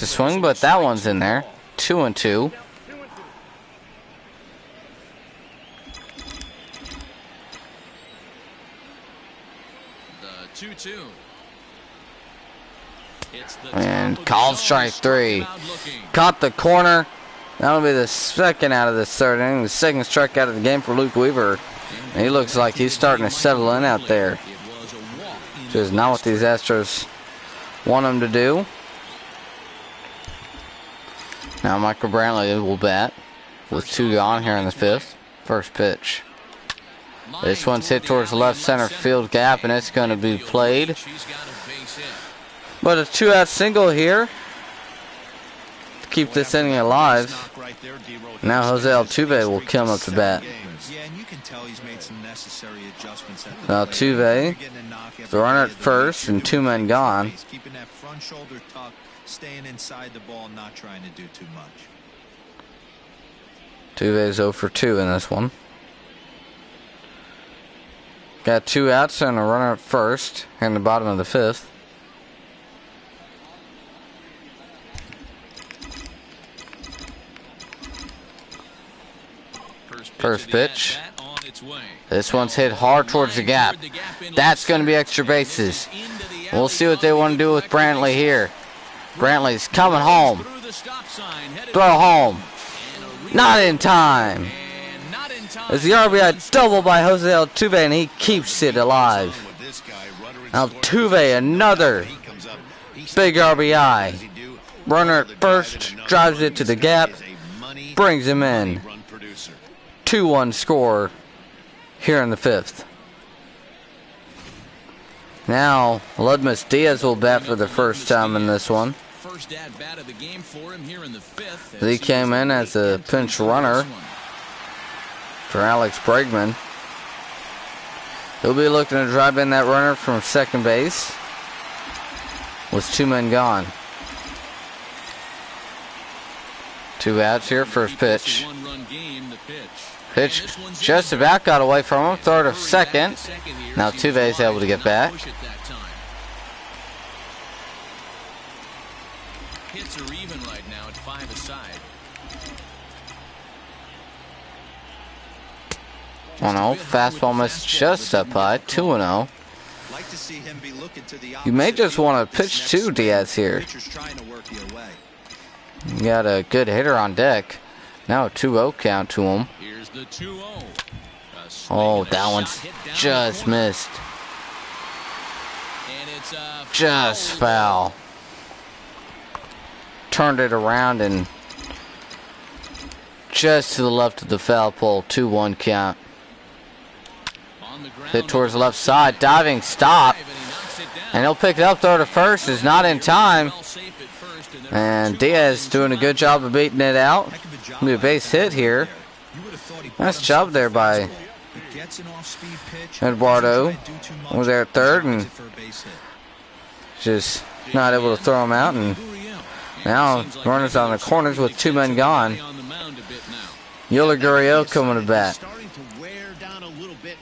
the swing, but that one's in there. 2-2. The 2-2. And called strike 3. Caught the corner. That'll be the second out of this 3rd inning. The second strikeout out of the game for Luke Weaver. And he looks like he's starting to settle in out there. Which is not what these Astros want him to do. Now Michael Brantley will bat with 2 gone here in the 5th. First pitch. This one's hit towards the left center field gap, and it's going to be played. But a 2-out single here. keep this inning alive. Now Jose Altuve will come up to bat. Altuve, the runner at first and 2 men gone. Keeping that front shoulder tucked, staying inside the ball, not trying to do too much. Altuve's 0 for 2 in this one. Got 2 outs and a runner at first here in the bottom of the 5th. First pitch. This one's hit hard towards the gap. That's going to be extra bases. We'll see what they want to do with Brantley here. Brantley's coming home. Throw home. Not in time. It's the RBI double by Jose Altuve, and he keeps it alive. Altuve, another big RBI. Runner at first, drives it to the gap, brings him in. 2-1 score here in the 5th. Now, Ledmus Diaz will bat for the first time in this one. He came in as a pinch runner for Alex Bregman. He'll be looking to drive in that runner from second base with 2 men gone. 2 outs here, first pitch. Pitch just about got away from him, third or second. Now Altuve is able to get back. Hits are even right now at 5 aside. 1-0, fastball missed just up high, 2-0. You may just want to pitch to Diaz here. You got a good hitter on deck. Now a 2-0 count to him. Oh, that one's just missed. Just foul. Turned it around and just to the left of the foul pole. 2-1 count. Hit towards the left side. Diving stop. And he'll pick it up. Throw to first is not in time. And Diaz doing a good job of beating it out. Be a base hit here. Nice job there by Eduardo. Was there at third and just not able to throw him out. And now runners on the corners with 2 men gone. Yuli Gurriel coming to bat.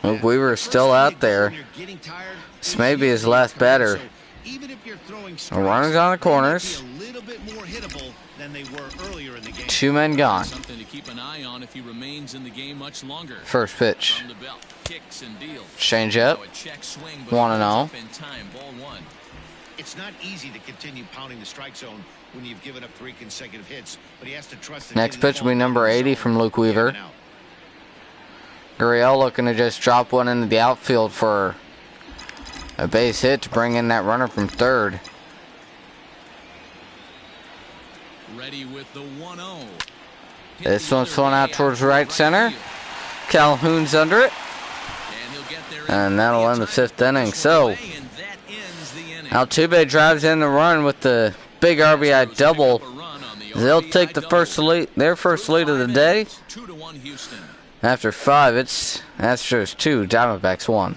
Luke Weaver is still out there. This may be his last batter. Runners on the corners. 2 men gone. First pitch. Change up. 1-0. It's not easy to continue pounding the strike zone when you've given up 3 consecutive hits, but he has to trust. Next pitch will be number 80 from Luke Weaver. Gurriel looking to just drop one into the outfield for a base hit to bring in that runner from third. Ready with the 1-0. This one's thrown out towards right center. Calhoun's under it. And that'll end the 5th inning. So, Altuve drives in the run with the big RBI double. They'll take the first lead, their first lead of the day. After 5, it's Astros 2, Diamondbacks 1.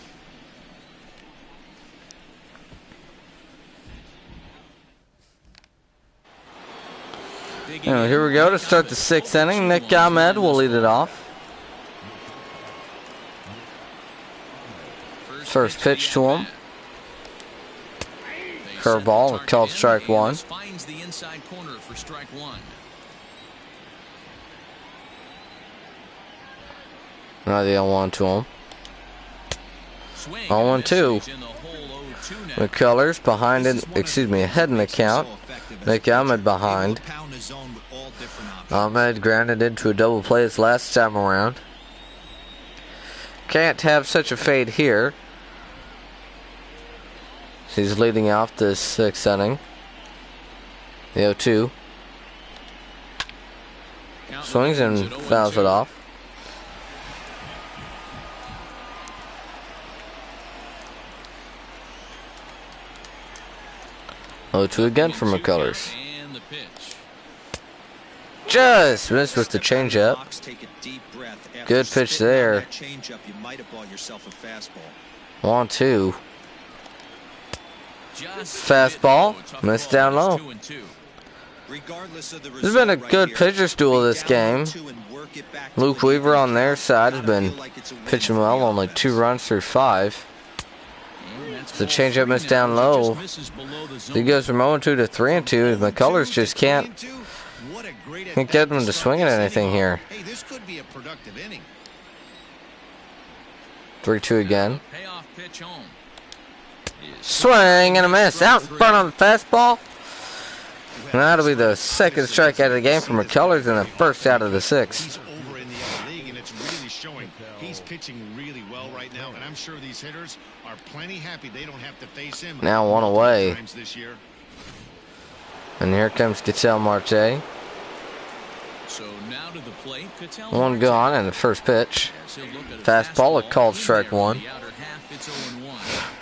Anyway, here we go to start the 6th inning. Nick Ahmed will lead it off. First pitch to him. Curveball, called strike 1. Finds the inside corner for strike 1. Now the 0-1 to him. 0-2. McCullers behind it, ahead in the count. Nick Ahmed behind. Ahmed grounded into a double play his last time around. Can't have such a fade here. He's leading off this 6th inning. The 0-2. Swings and fouls it off. Oh, 2 again for McCullers. just missed with the changeup. Good pitch there. 1-2. Fastball, missed down low. There's been a good pitcher's duel this game. Luke Weaver on their side has been pitching well, only 2 runs through 5. The changeup missed down low. He goes from 0-2 to 3-2. McCullers just can't get him to swing at anything here. 3-2 again. Swing and a miss. Out in front on the fastball. And that'll be the second strikeout of the game for McCullers and the first out of the 6th. He's pitching really well right now, and I'm sure these hitters are plenty happy they don't have to face him. Now 1 away. And here comes Ketel Marte. So now to the plate, 1 gone and the first pitch. Fastball, a called strike 1.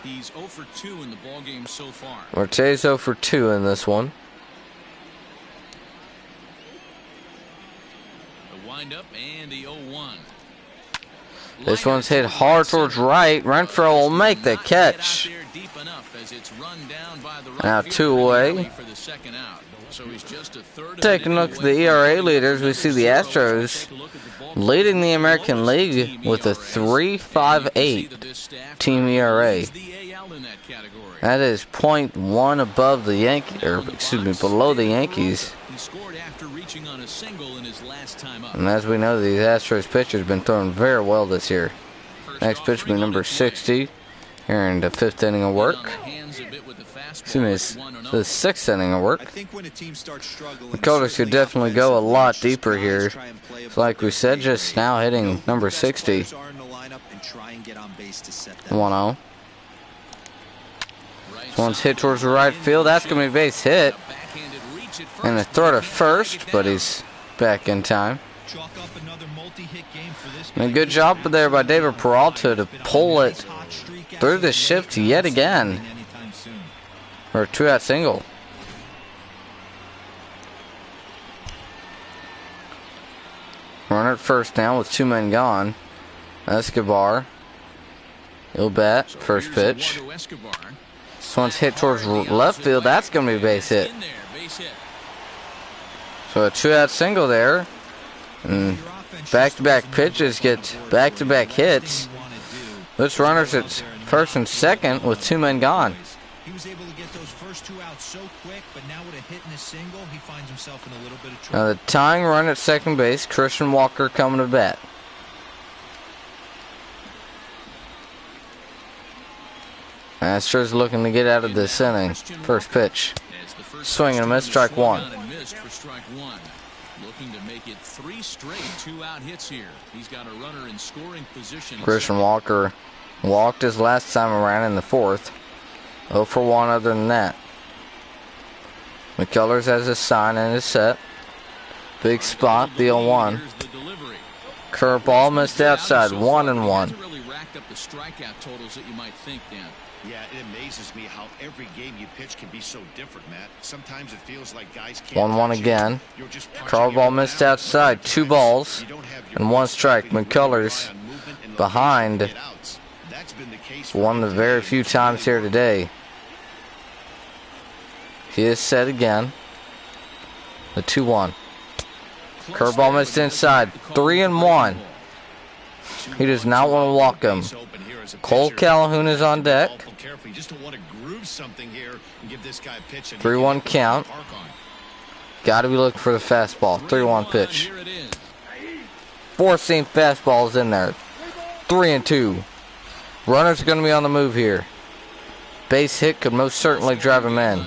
He's 0 for 2 in the ball game so far. Marte's 0 for 2 in this one. The windup and the 0-1. This one's hit hard towards right. Renfroe will make the catch. Now 2 away. Taking a look at the ERA leaders, we see the Astros leading the American League with a 3.58 team ERA. That is .1 above the below the Yankees. And as we know, these Astros pitchers have been throwing very well this year. Next pitch will be number 60 here in the 5th inning of work. Excuse me, it's the 6th inning of work. The Colts could definitely go a lot deeper here. So like we said, just now hitting number 60. 1-0. This one's hit towards the right field. That's going to be a base hit. And a throw to first, but he's back in time. And a good job there by David Peralta to pull it through the shift yet again. Or a 2-out single. Runner at first now with 2 men gone. Escobar. He'll bat. First pitch. This one's hit towards left field. That's going to be a base hit. So a 2-out single there. And back-to-back pitches get back-to-back hits. This runner's at first and second with 2 men gone. He was able to get those first 2 outs so quick, but now with a hit and a single, he finds himself in a little bit of trouble. Now the tying run at second base, Christian Walker coming to bat. Astros looking to get out of this inning. First pitch. Swing and a miss, strike 1. Looking to make it 3 straight 2-out hits here. He's got a runner in scoring position. Christian Walker walked his last time around in the 4th. 0 for 1 other than that. McCullers has his sign and his set. Big spot, the 0-1. Curveball missed outside, 1-1. Yeah, it amazes me how every game you pitch can be so different, Matt. Sometimes it feels like guys can't. 1-1 again. Curveball missed outside, 2 balls and 1 strike. McCullers behind. One of the very few times here today. He is set again. The 2-1. Curveball missed inside. 3-1. He does not want to walk him. Cole Calhoun is on deck. 3-1 count. Got to be looking for the fastball. 3-1 pitch. 4-seam fastball is in there. 3-2. Runners are going to be on the move here. Base hit could most certainly drive him in.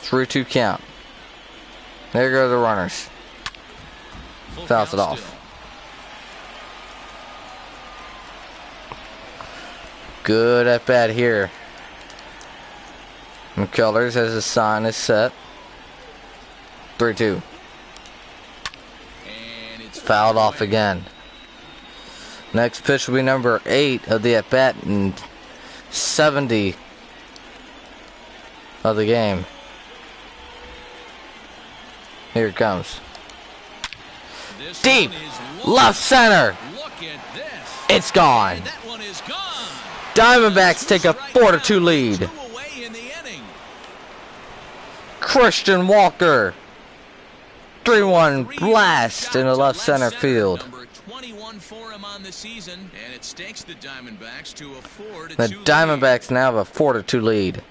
3-2 count. There go the runners. Fouls it off. Good at bat here. McCullers has his sign is set. 3-2. Fouled off again. Next pitch will be number 8 of the at bat and 70 of the game. Here it comes. Deep left center. Look at this. It's gone. And that one is gone. Diamondbacks take a 4-2 lead. 2 away in the inning. Christian Walker. 3-1 blast in the left center field. Number 21 for him on the season, and it stakes the Diamondbacks to a 4-2 The Diamondbacks now have a 4-2 lead.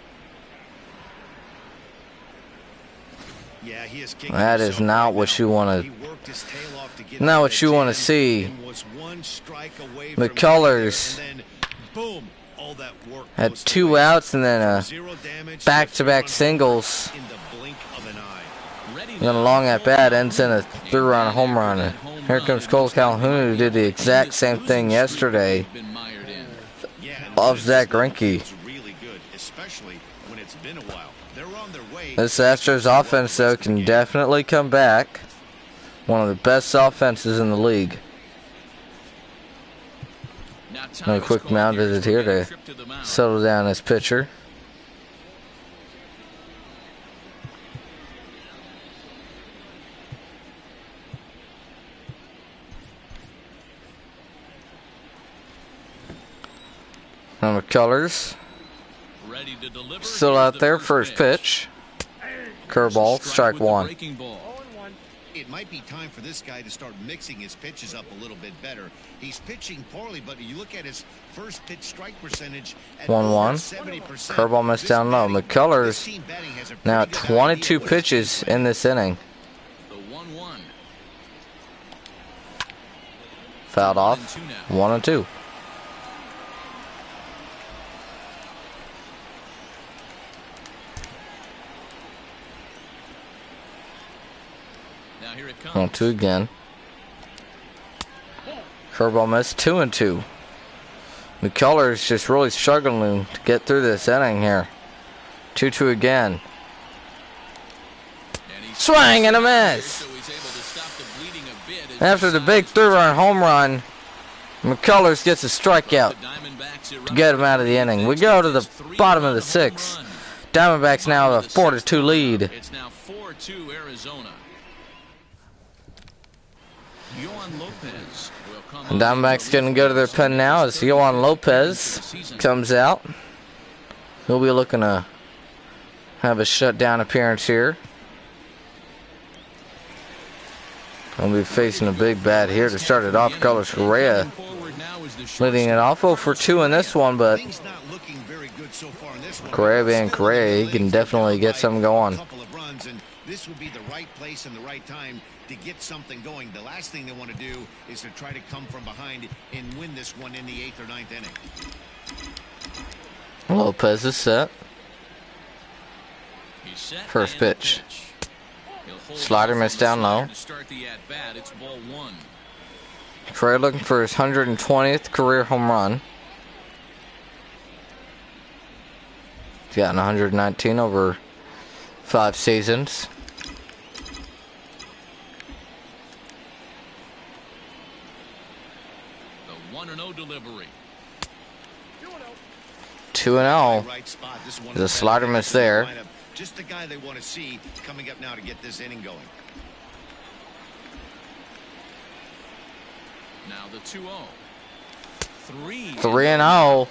Yeah, he is kicking That is himself not right what now. you want He to. worked his tail off to get Not out what of you that want to jam see. and was one strike away from McCullers and then boom, all that work had goes to 2 waste. outs and then a Zero damage, back-to-back just singles. in the blink of an eye. Ready And then a now. long at bat ends in a 3-run home run. And here comes Cole Calhoun, who did the exact same thing yesterday. Been mired in. Yeah, and Loves Zach this Greinke. feels really good, especially when it's been a while. They're on their way. This Astros offense, though, can definitely come back. One of the best offenses in the league. Now No time is quick called mound here visit for here a to trip to the mound. settle down this pitcher. Now McCullers Ready to deliver. still Here's out the there. First pitch. Curveball, strike with the 1. breaking ball. It might be time for this guy to start mixing his pitches up a little bit better. He's pitching poorly, but you look at his first pitch strike percentage at 1-1. over 70%. Curveball missed This down low. batting- McCullers this team batting has a now pretty good 22 idea what pitches to do. in this inning. The 1-1. Fouled off. 1-2. Now here it comes. 1-2 again. Curveball missed. 2-2. McCullers just really struggling to get through this inning here. 2-2 again. And he's Swing and a miss. so he's able to stop the bleeding a bit as After the big 3-run home run, McCullers gets a strikeout to get him out of the inning. We go to the bottom of the 6th. Diamondbacks now have a 4-2 lead. It's now 4-2 Arizona. Yohan Lopez will come And Diamondbacks going to go to their pen now as Yohan Lopez comes out. He'll be looking to have a shutdown appearance here. He'll be facing a big bat here to start it off. Carlos Correa leading it off 0-for-2 in this one, but Things not looking very good so far in this one. Correa being Correa, he can definitely get something going. Couple of runs, and this would be the right place and the right time to get something going. The last thing they want to do is to try to come from behind and win this one in the 8th or 9th inning. Lopez is set. He's set First and the pitch. He'll hold Slider off missed on the down slider low. to start the at-bat. It's ball 1. Correa looking for his 120th career home run. He's gotten 119 over 5 seasons. The 1-0 delivery. 2-0. Right spot. This is one of There's a the slider better miss pitchers in the there. lineup. Just the guy they want to see coming up now to get this inning going. Now the 2-0. 3-0.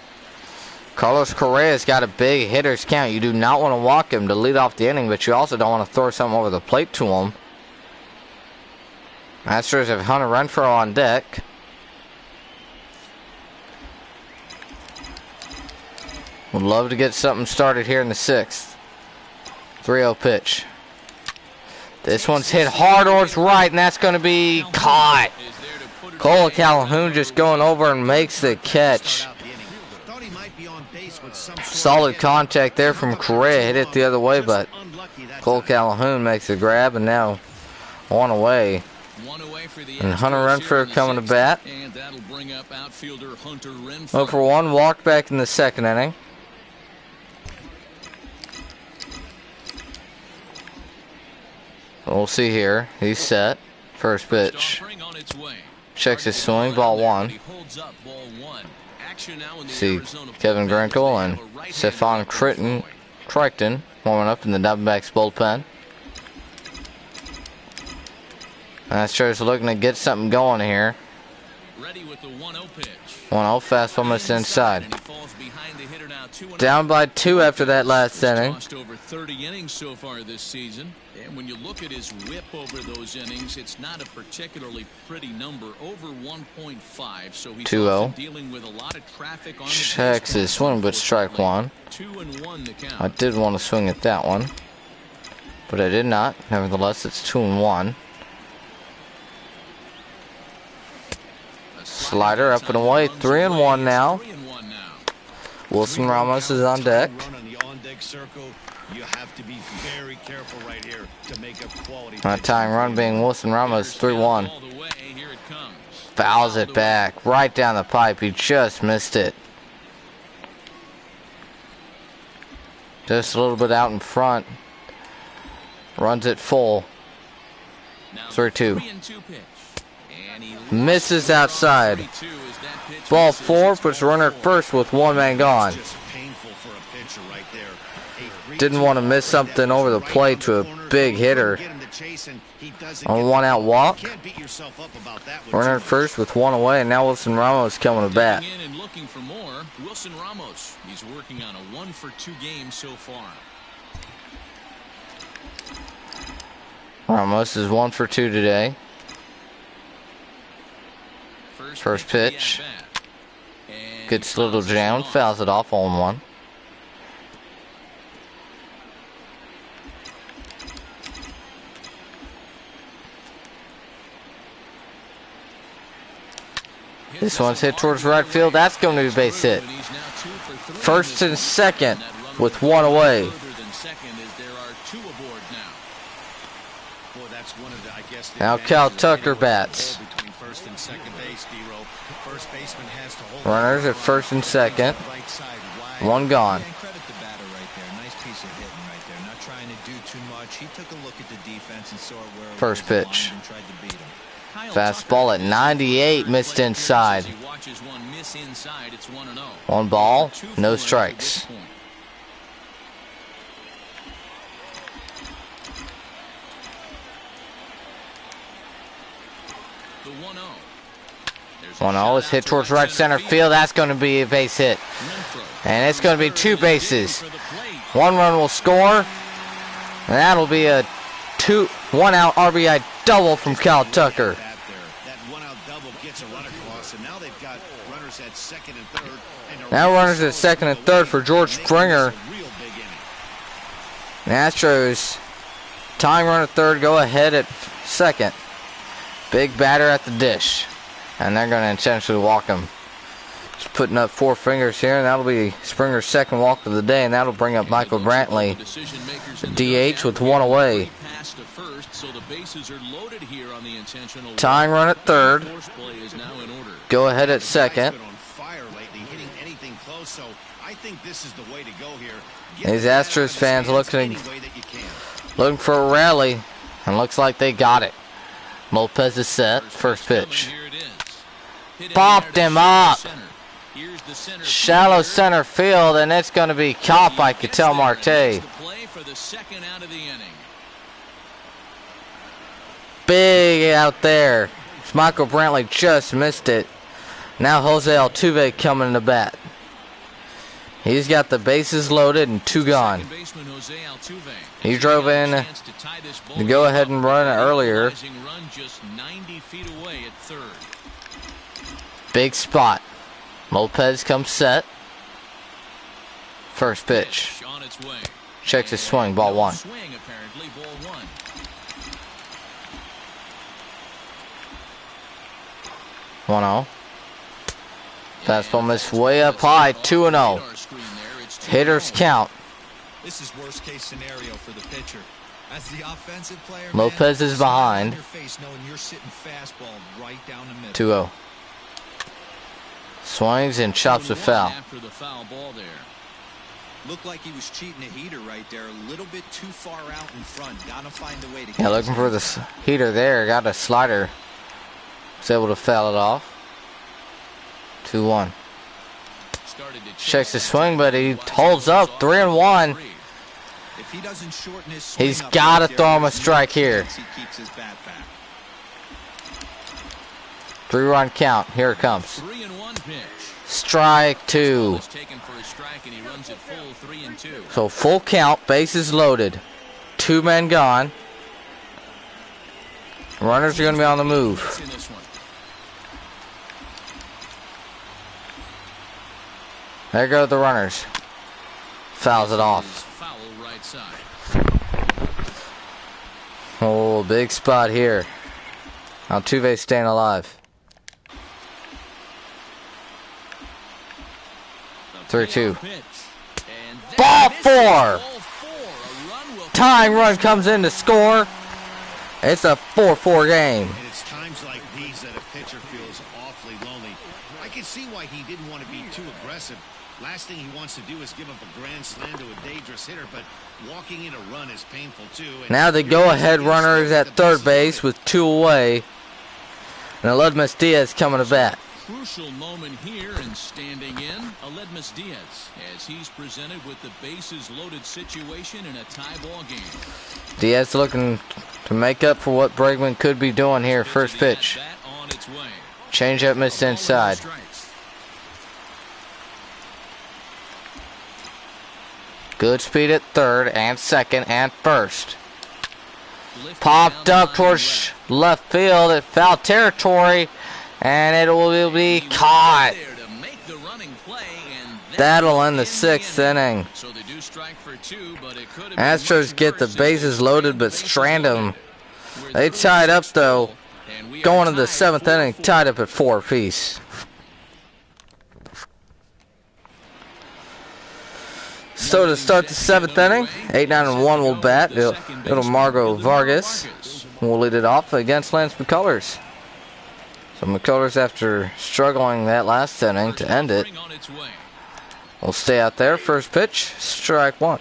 Carlos Correa's got a big hitter's count. You do not want to walk him to lead off the inning, but you also don't want to throw something over the plate to him. Astros have Hunter Renfroe on deck. Would love to get something started here in the 6th. 3-0 pitch. This one's hit hard towards right, and that's going to be caught. Cole Calhoun just going over and makes the catch. Solid contact there from Correa. Hit it the other way, but Cole Calhoun makes the grab, and now one away. And Hunter Renfroe coming to bat. And that'll bring up outfielder Hunter Renfroe. 0-for-1, walked back in the 2nd inning. We'll see here. He's set. First pitch. Checks his swing. Ball 1. See Kevin Grinkel and Stefan Crichton warming up in the Diamondbacks bullpen. Astros looking to get something going here. Ready with the 1-0 pitch. 1-0 fastball missed inside. Down by 2 after that last inning. Tossed over 30 innings so far this season. And when you look at his whip over those innings, it's not a particularly pretty number, over 1.5. So he's 2-0. dealing with a lot of traffic on the Checks his swing, but strike one. 2-1 the count. I did want to swing at that one, but I did not. Nevertheless, it's 2-1. Slider up and away, 3-1 now. Wilson Ramos is on deck. My tying run being Wilson Ramos, 3-1. Fouls it back, right down the pipe. He just missed it. Just a little bit out in front. Runs it full. 3-2. Misses outside. Ball 4, puts runner at first with one man gone. Didn't want to miss something over the plate to a big hitter. On a 1-out walk. Runner at first with one away, and now Wilson Ramos coming to bat. Looking for more. Wilson Ramos, he's working on a 1-for-2 game so far. Ramos is 1-for-2 today. First pitch. Gets a little jammed, fouls it off on 1. This one's hit towards right field. That's going to be a base hit. First and second with one away. Now Cal Tucker bats. Runners at first and second. One gone. First pitch. Fastball at 98, missed inside. 1 ball, no strikes. The 1-0. 1-0 is hit towards right center field. That's going to be a base hit. And it's going to be 2 bases. 1 run will score. And that'll be a 1-out RBI double from Cal Tucker. Now runners at second and third for George Springer. The Astros tying run at third, go ahead at second. Big batter at the dish. And they're going to intentionally walk him. Just putting up 4 fingers here, and that'll be Springer's second walk of the day, and that'll bring up Michael Brantley, DH with 1 away. Tying run at third. Go ahead at second. These Astros fans looking for a rally, and looks like they got it. Lopez is set. First pitch. Popped him up. Shallow center field, and it's going to be caught by Ketel Marte. Big out there. Michael Brantley just missed it. Now Jose Altuve coming to bat. He's got the bases loaded and 2 gone. He drove in to go ahead and run earlier. Big spot. Lopez comes set. First pitch. Checks his swing, ball 1. One 0. Fastball missed way up high. 2-0. Hitters count. This is worst case scenario for the pitcher. As the offensive player, Lopez is behind. 2-0. Swings and chops a foul. Looked like he was cheating a heater right there. A little bit too far out in front. Gotta find a way to get looking for the heater there. Got a slider. Was able to foul it off. 2-1. Checks the swing, but he holds up. 3-1. He's got to throw him a strike here. 3-run count. Here it comes. 3-1 pitch. Strike 2. Taken for a strike, and he runs it full 3-2. So full count, bases loaded. 2 men gone. Runners are going to be on the move. There go the runners. Fouls it off. Foul right side. Oh, big spot here. Altuve staying alive. 3-2. Ball 4. Tying run comes in to score. It's a 4-4 game. And it's times like these that a pitcher feels awfully lonely. I can see why he didn't want to be too aggressive. Last thing he wants to do is give up a grand slam to a dangerous hitter, but walking in a run is painful too. And now the go-ahead runner is at third base with 2 away. And Aledmus Diaz coming to bat. Crucial moment here and standing in, Aledmus Diaz, as he's presented with the bases loaded situation in a tie ball game. Diaz looking to make up for what Bregman could be doing here. First pitch. Change up, missed inside. Good speed at third and second and first. Popped up towards left field at foul territory, and it will be caught. That'll end the 6th inning. Astros get the bases loaded but strand them. They tied up though. Going to the 7th inning, tied up at 4 apiece. So to start the 7th inning, 8-9-1 will bat. Little Margot Vargas will lead it off against Lance McCullers. So McCullers, after struggling that last inning to end it, will stay out there. First pitch, strike 1.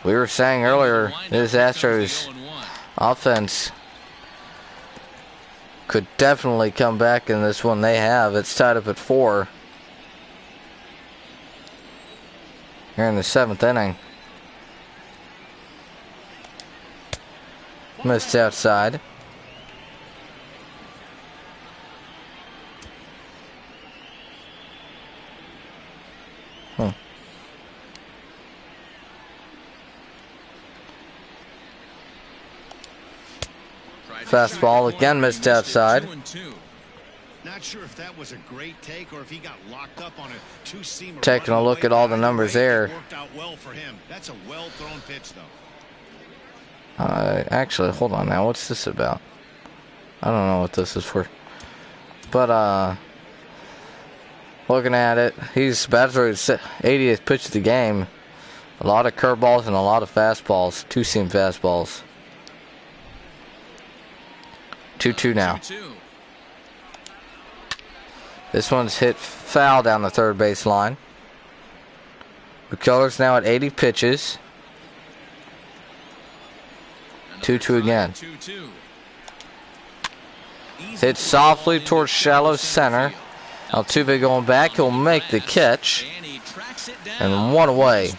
We were saying earlier, this Astros offense could definitely come back in this one. They have. It's tied up at 4 here in the 7th inning. Missed outside. Fastball again missed outside. Not sure if that was a great take or if he got locked up on a two-seamer. Taking a look at all the numbers there. Worked out well for him. That's a well-thrown pitch, though. Actually, hold on now. What's this about? I don't know what this is for. But looking at it, he's batted for his 80th pitch of the game. A lot of curveballs and a lot of fastballs. Two-seam fastballs. 2-2 now. This one's hit foul down the third base line. McCullers now at 80 pitches. 2-2 again. Hit softly towards shallow center. Altuve going back. He'll make the catch. And 1 away.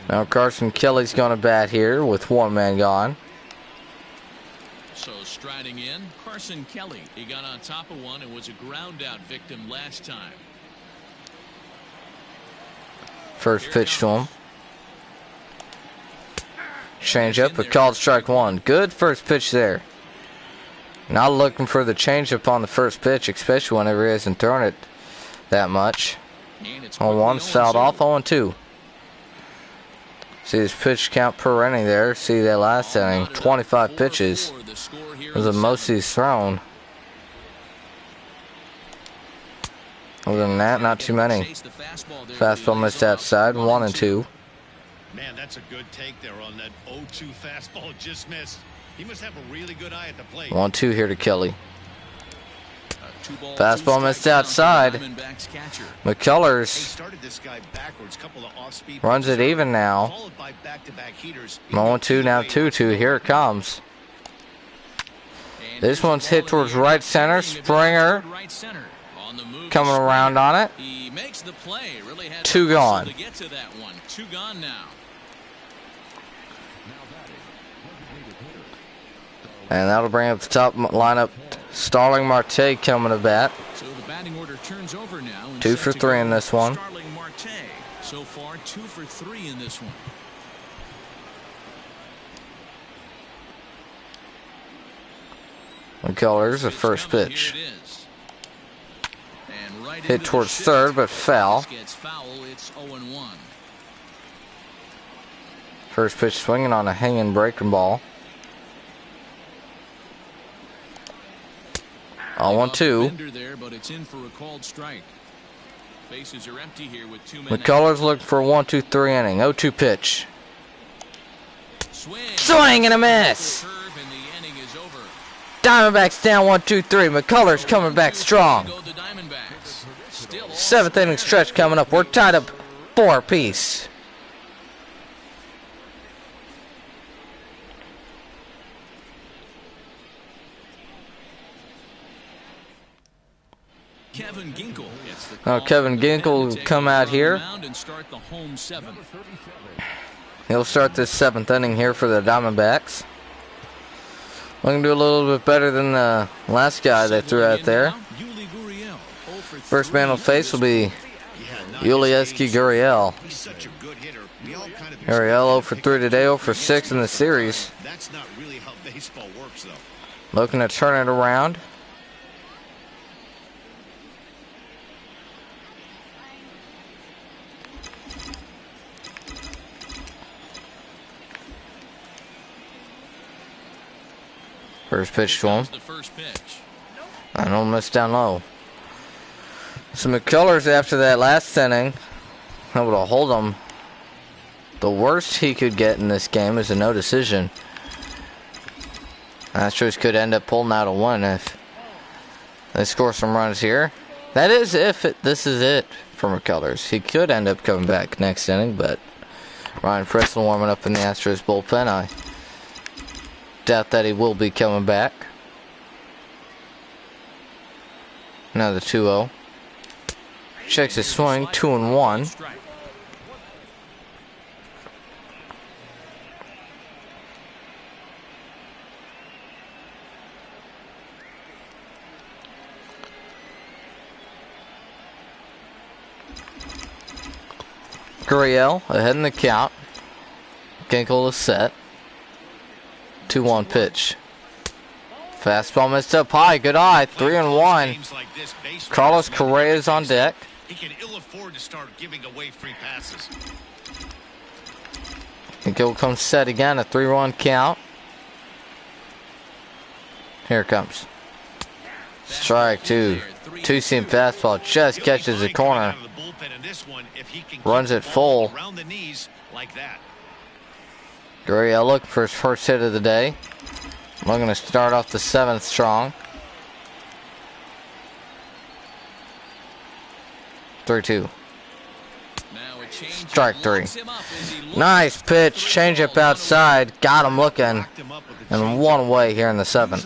Now Carson Kelly's going to bat here with 1 man gone. So striding in, Carson Kelly. He got on top of one and was a ground out victim last time. First pitch to him. Change up, but called strike 1. Good first pitch there. Not looking for the change up on the first pitch, especially whenever he hasn't thrown it that much. 0-1, fouled off, 0-2. See his pitch count per inning there. See that last inning, 25 pitches. Was the most he's thrown. Other than that, not too many. Fastball missed outside, 1-2. Man, that's a good take there on that 0-2 fastball just missed. He must have a really good eye at the plate. 1-2 here to Kelly. Fastball missed outside. McCullers runs it even now. 1-2, now 2-2. Here it comes. This one's hit towards right center. Springer coming around on it. 2 gone. And that'll bring up the top lineup. Starling Marte coming to bat. So the batting order turns over now. 2 for 3 in this one. Starling Marte. So far, 2 for 3 in this one. McCullers, the first pitch. Here it is. And right Hit towards third, but foul. Gets foul. It's 0-1. First pitch swinging on a hanging breaking ball. 0-2. There, but it's in for a called strike. Bases are empty here with 2 men. McCullers looking for a 1-2-3 inning. 0-2 pitch. Swing and a miss. Diamondbacks down 1-2-3. McCullers coming back strong. 7th inning stretch coming up. We're tied up 4 apiece. Kevin Ginkel. Kevin Ginkel will come out here. He'll start this 7th inning here for the Diamondbacks. Looking to do a little bit better than the last guy they threw out there. First man on face will be Yulieski Gurriel. Gurriel 0 for 3 today, 0 for 6 in the series. That's not really how baseball works, though. Looking to turn it around. First pitch to him. I don't miss down low. So McCullers, after that last inning, able to hold him. The worst he could get in this game is a no decision. Astros could end up pulling out a 1 if they score some runs here. That is if this is it for McCullers. He could end up coming back next inning, but Ryan Preston warming up in the Astros bullpen. I doubt that he will be coming back. Another 2-0. Checks his swing, 2-1. Gurriel ahead in the count. Ginkel is set. 2-1 pitch. Fastball missed up high. Good eye. 3-1. Carlos Correa is on deck. He can ill afford to start giving away free passes. Ginkel comes set again. A 3-1 count. Here it comes. Strike 2. 2-seam fastball just catches the corner. Runs it full. Gurriel looking for his first hit of the day. We're going to start off the 7th strong. 3-2. Strike 3. Nice pitch. Changeup outside. Got him looking. And 1 away here in the 7th.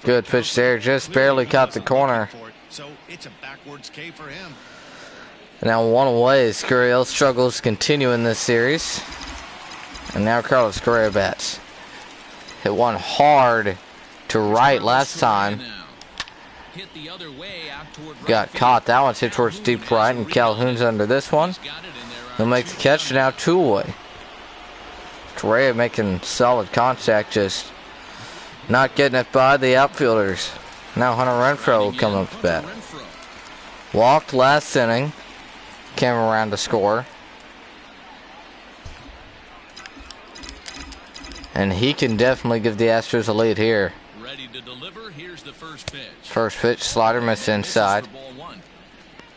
Good pitch there. Just barely caught the corner. And now 1 away as Gurriel struggles continue in this series. And now Carlos Correa bats. Hit one hard to right last time. Got caught. That one's hit towards deep right, and Calhoun's under this one. He'll make the catch, now 2 away. Correa making solid contact, just not getting it by the outfielders. Now Hunter Renfroe will come up to bat. Walked last inning. Came around to score. And he can definitely give the Astros a lead here. Ready to deliver. Here's the first pitch. First pitch, slider missed inside.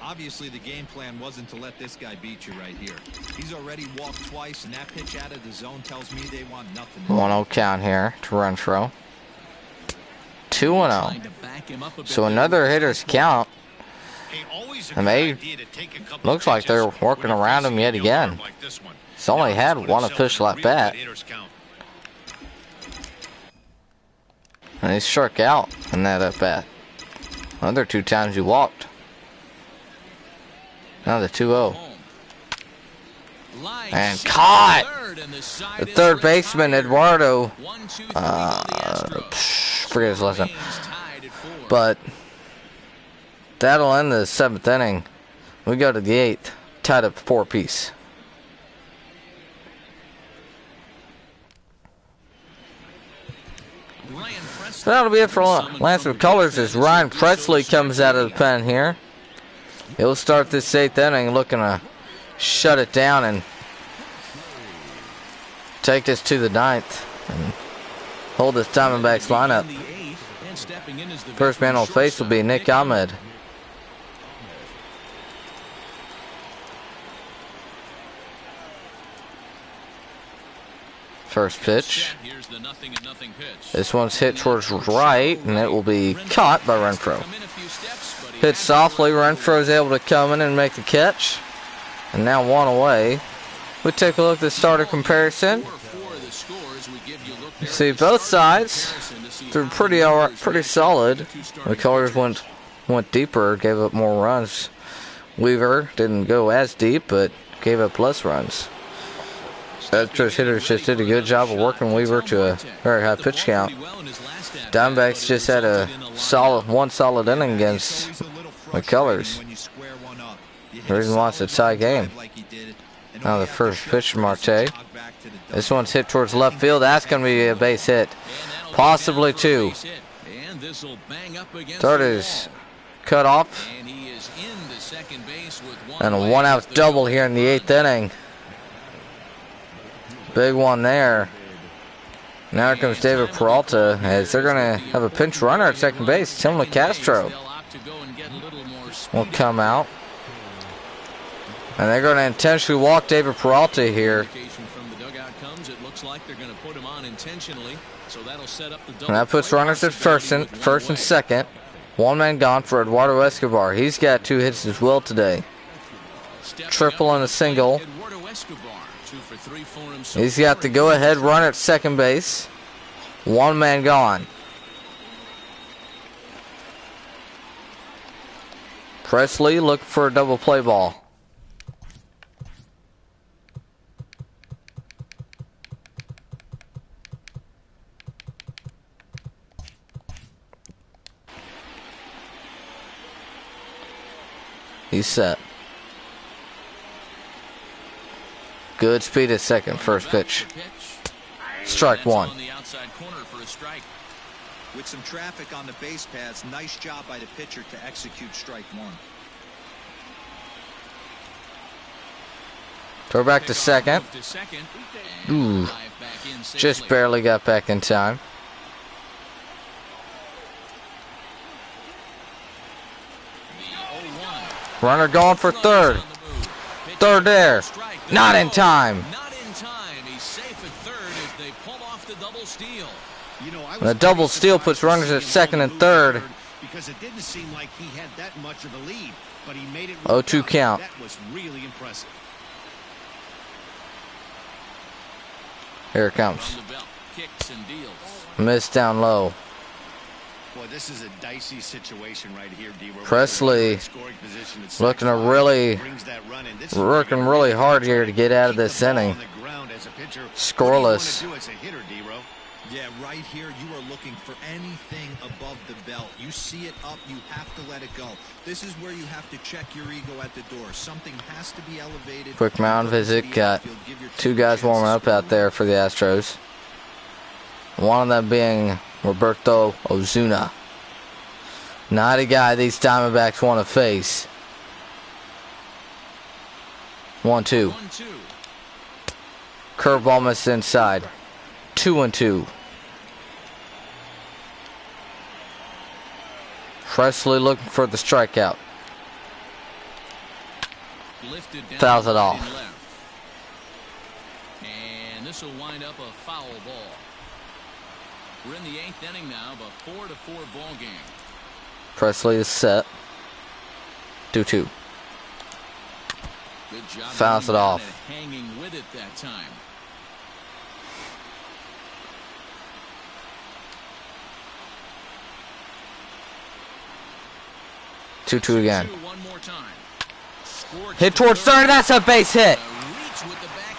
Obviously, the game plan wasn't to let this guy beat you right here. He's already walked twice, and that pitch out of the zone tells me they want nothing. 1-0 count here to Renfroe. 2-0. So another hitter's count. And they looks like they're working around him yet again. He's only had 1 official at bat. And he struck out in that at bat. Other 2 times he walked. Now the 2-0. And caught! The third baseman, Eduardo, forget his last name. But that'll end the 7th inning. We go to the 8th, tied up 4-piece. So that'll be it for Lance of Colors as Ryan Presley comes out of the pen here. He'll start this 8th inning looking to shut it down and take this to the 9th and hold this Diamondbacks lineup. First man on face will be Nick Ahmed. First pitch. This one's hit towards right, and it will be caught by Renfroe. Hit softly, Renfroe is able to come in and make the catch. And now 1 away. We take a look at the starter comparison. You see both sides they're pretty solid. The Colors went deeper, gave up more runs. Weaver didn't go as deep, but gave up less runs. Astros hitters just did a good job of working Weaver to a very high pitch count. Diamondbacks just had one solid inning against the Colors. The reason why it's a tie game. Now the first pitch from Marte. This one's hit towards left field. That's going to be a base hit. Possibly 2. Third is cut off. And a 1-out double here in the 8th inning. Big one there. Now here comes David Peralta as they're going to have a pinch runner at second base. Tim Castro will come out. And they're going to intentionally walk David Peralta here. And that puts runners at first and second. One man gone for Eduardo Escobar. He's got 2 hits as well today. Triple and a single. He's got the go-ahead runner at second base. One man gone. Presley looking for a double play ball. He's set. Good speed at second. First pitch. Strike 1. With some traffic on the base paths, nice job by the pitcher to execute strike 1. Throw back to second. Ooh. Just barely got back in time. Runner going for third. Third there. Not in time. He's safe at third as they pull off the double steal. And the double steal puts runners at second and third. Because it didn't seem like he had that much of a lead, but he made it 0-2 count. That was really impressive. Here it comes. Missed down low. Boy, this is a dicey situation right here, D-Row. Presley looking working really hard here to get out of this inning. Scoreless. Yeah, right here, you are looking for anything above the belt. You see it up, you have to let it go. This is where you have to check your ego at the door. Something has to be elevated. Quick mound visit. Got 2 guys warming up out there for the Astros. One of them being Roberto Ozuna. Not a guy these Diamondbacks want to face. 1-2. Curveball missed inside. 2-2. Presley looking for the strikeout. Fouls it off. And this will wind up a foul ball. We're in the 8th inning now of a 4-4 ball game. Presley is set. 2-2. Good job. Fouls it off. Hanging with it that time. Two again. Hit towards third. That's a base hit.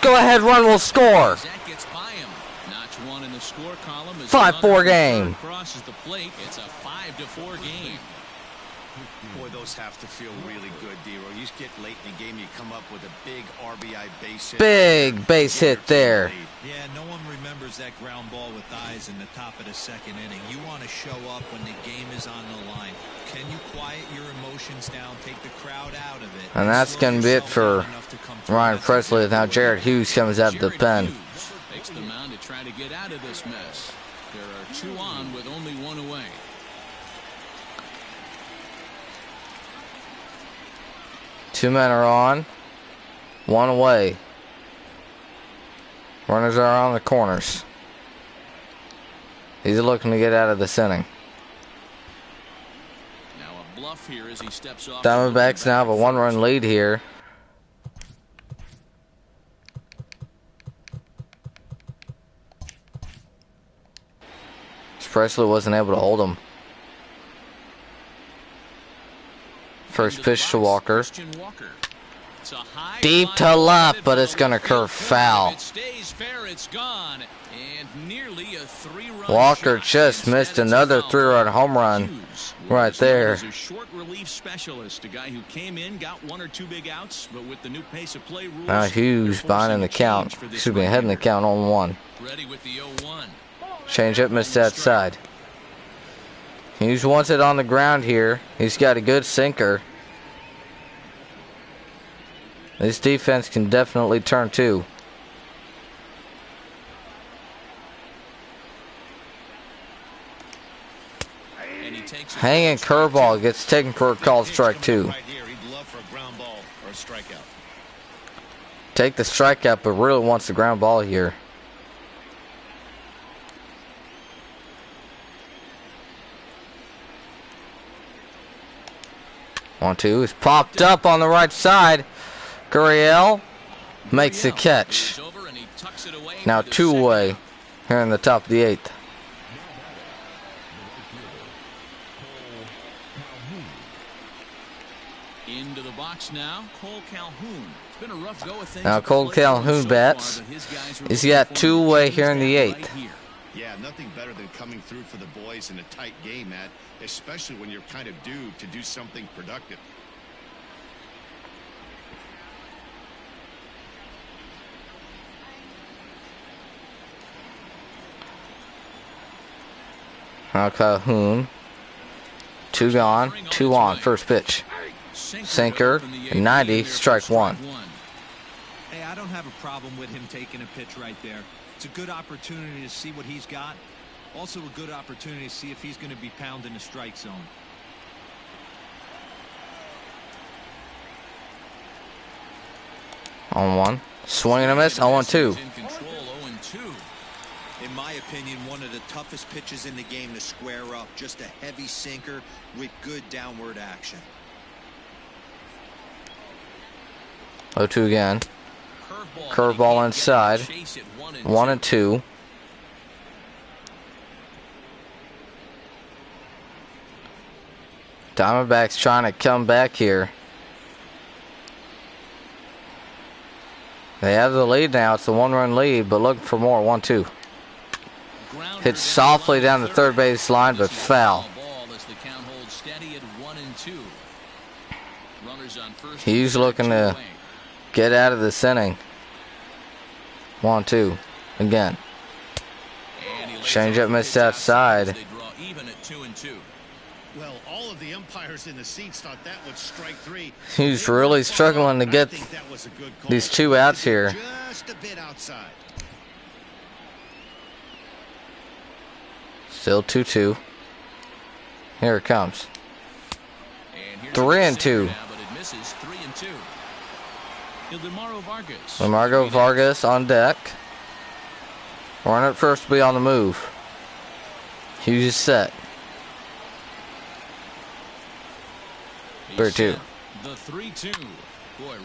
go-ahead run will score. That gets by him. Notch one in the score column. 5-4 game. Crosses the plate. It's a 5-4 game. Boy, those have to feel really good, D-Roy. You just get late in the game, you come up with a big RBI base hit. Big base hit there. Yeah, no one remembers that ground ball with eyes in the top of the second inning. You want to show up when the game is on the line. Can you quiet your emotions down, take the crowd out of it? And that's going to be it for Ryan Presley. Now Jared Hughes comes out of the pen. Takes the mound to try to get out of this mess. There are 2 on with only 1 away. Two men are on, 1 away. Runners are on the corners. He's looking to get out of this inning. Now a bluff here as he steps off. Diamondbacks now have a 1-run lead here. Presley wasn't able to hold him. First pitch to Walker. Deep to left, but it's going to curve foul. Walker just missed another 3-run home run right there. A short relief specialist, a guy who came in, got 1 or 2 big outs, but with the new pace of play rules, now Hughes behind in the count. Excuse me, ahead in the count on 1. Ready with the 0-1. Change up, missed outside. Hughes wants it on the ground here. He's got a good sinker. This defense can definitely turn too. Hanging curveball gets taken for a called strike 2. Take the strikeout, but really wants the ground ball here. One, two. It's popped up on the right side. Gurriel makes the catch. Now 2 away here in the top of the 8th. Into the box now, Cole Calhoun. It's been a rough go of things. Now Cole Calhoun bats. He's got 2 away here in the 8th. Yeah, nothing better than coming through for the boys in a tight game, Matt, especially when you're kind of due to do something productive. Now Calhoun. 2 gone, 2 on. First pitch. Sinker, 90, strike 1. Hey, I don't have a problem with him taking a pitch right there. It's a good opportunity to see what he's got. Also a good opportunity to see if he's going to be pounding the strike zone. On 1. Swing and a miss. 0-2. In my opinion, one of the toughest pitches in the game to square up. Just a heavy sinker with good downward action. 0-2 again. Curveball inside. 1-2. Diamondbacks trying to come back here. They have the lead now. It's a 1-run lead, but looking for more. 1-2. Hit softly down the third base line, but foul. He's looking to get out of this inning. 1-2 again. Change up, missed outside. Well, all of the umpires in the seats thought that would strike 3. He's really struggling to get these 2 outs here. Just a bit outside. Still 2-2. Here it comes. 3-2. Lamargo Vargas on deck. Runner at first will be on the move. Hughes is set. 3-2.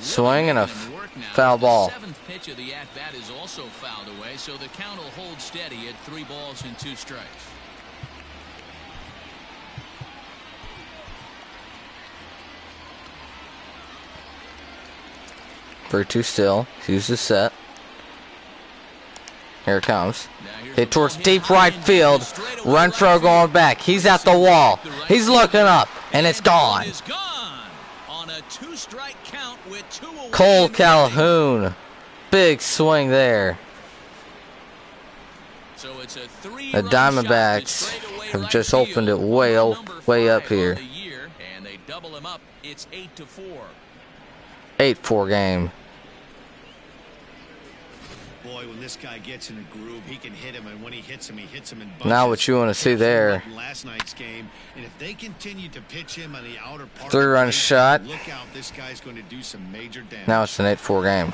Swing and a foul ball. The 7th pitch of the at-bat is also fouled away, so the count will hold steady at 3 balls and 2 strikes. For 2 still. Hughes is set. Here it comes. Hit towards deep right field. Renfroe going back. He's at the wall. He's looking up, and it's gone. Cole Calhoun. Big swing there. The Diamondbacks have just opened it way up here. And they double him up. It's 8-4. 8-4 game. Boy, when this guy gets in a groove, he can hit him, and when he hits him in bunches. Now what you want to see there. Last night's game, and if they continue to pitch him on the outer part, 3-run shot. Look out, this guy's going to do some major damage. Now it's an 8-4 game.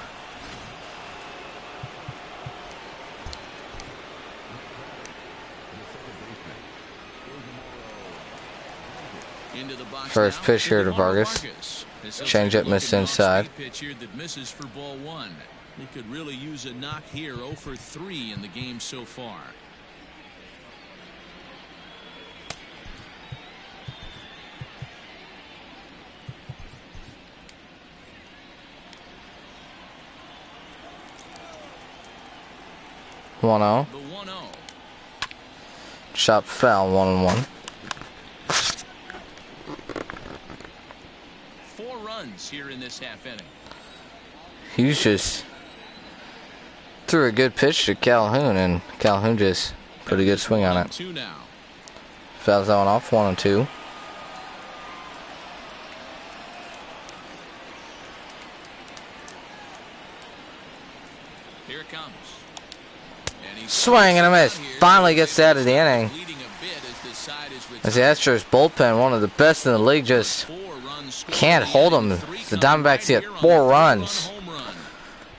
First pitch here to Vargas. Changeup missed inside. He could really use a knock here. 0 for 3 in the game so far. The 1-0. Shot foul, 1-1. 4 runs here in this half inning. He's just threw a good pitch to Calhoun, and Calhoun just put a good swing on it. Fouls that one off, 1-2. Here it comes. Swing and a miss. Finally gets out of the inning. As the Astros bullpen, one of the best in the league, just can't hold them. The Diamondbacks get 4 runs.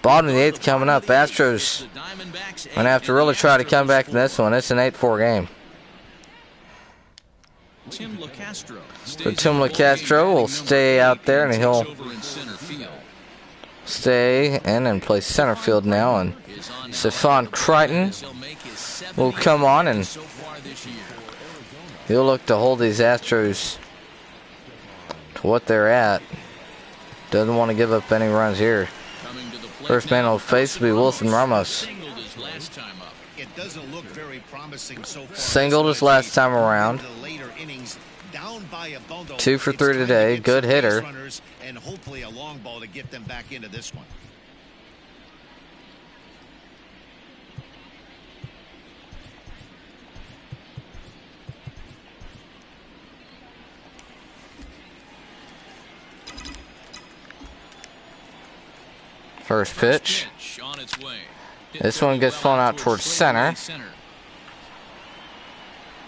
Bottom of the 8th coming up. Astros going to have to really try to come back in this one. It's an 8-4 game. So Tim LeCastro will stay out there, and he'll stay in and play center field now. And Stephon Crichton will come on, and he'll look to hold these Astros to what they're at. Doesn't want to give up any runs here. First man on face will be Wilson Ramos. It doesn't look very promising so far. Singled his last time around. 2 for 3 today. Good hitter. And hopefully a long ball to get them back into this one. First pitch. This one gets flown out towards center.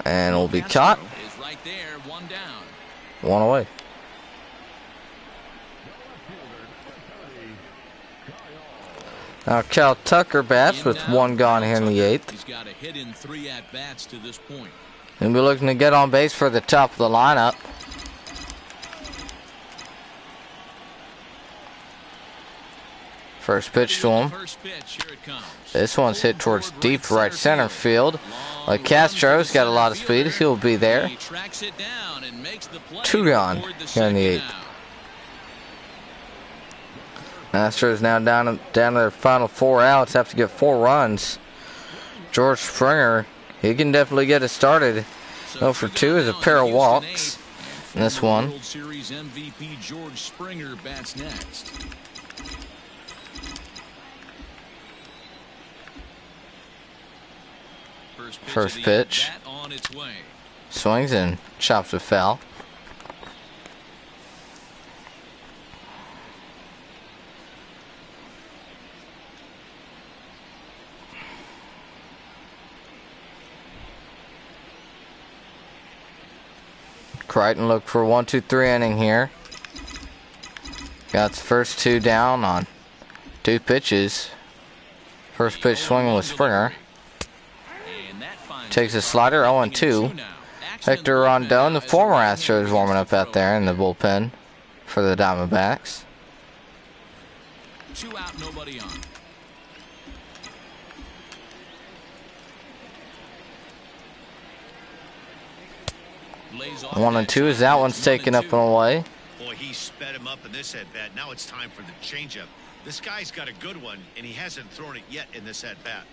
And will be caught. 1 away. Now Cal Tucker bats with 1 gone here in the 8th. He's got a hit in 3 at-bats to this point. And we're looking to get on base for the top of the lineup. First pitch to him. This one's hit towards deep right center field. Castro's got a lot of speed. He'll be there. 2 gone here in the 8th. Astros now down to their final 4 outs. Have to get 4 runs. George Springer, he can definitely get it started. 0 for 2 is a pair of walks in this one. World Series MVP George Springer bats next. First pitch. Swings and chops a foul. Crichton looked for 1-2-3 inning here. Got the first 2 down on 2 pitches. First pitch swinging with Springer. Takes a slider, 0-2. Hector Rondon, the former Astros, warming up out there in the bullpen for the Diamondbacks. 2 out, nobody on. One and two as that one's taken up and away. Boy, he sped him up in this at-bat. Now it's time for the changeup. This guy's got a good one, and he hasn't thrown it yet in this at-bat.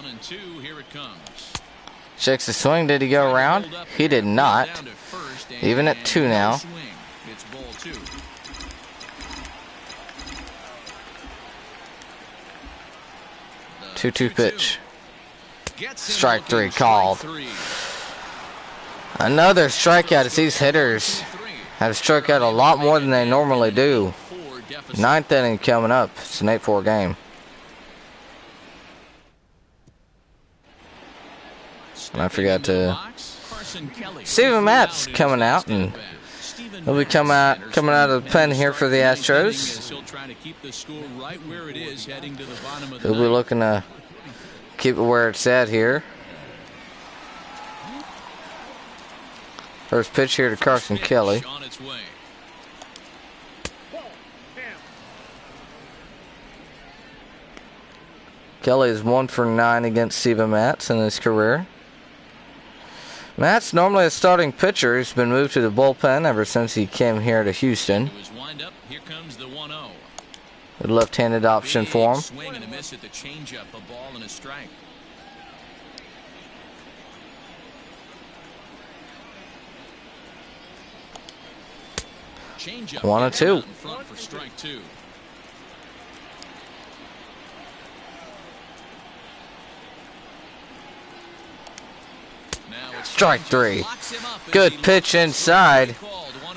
1-2, here it comes. Checks the swing. Did he go around? He did not. Even at 2 now. It's ball 2. 2-2 pitch. Strike 3 called. Another strikeout as these hitters have struck out a lot more than they normally do. 9th inning coming up. It's an 8-4 game. And I forgot to... Steven Matt's coming out, and he'll be coming out of the pen here for the Astros. He'll be looking to keep it where it's at here. First pitch here to Carson Kelly. Kelly is 1 for 9 against Steven Matz in his career. Matt's normally a starting pitcher. He's been moved to the bullpen ever since he came here to Houston. A left-handed option for him. Swing and a miss at the changeup, a ball and a strike. Changeup 1-2. Front for strike 2. Strike 3. Good pitch inside,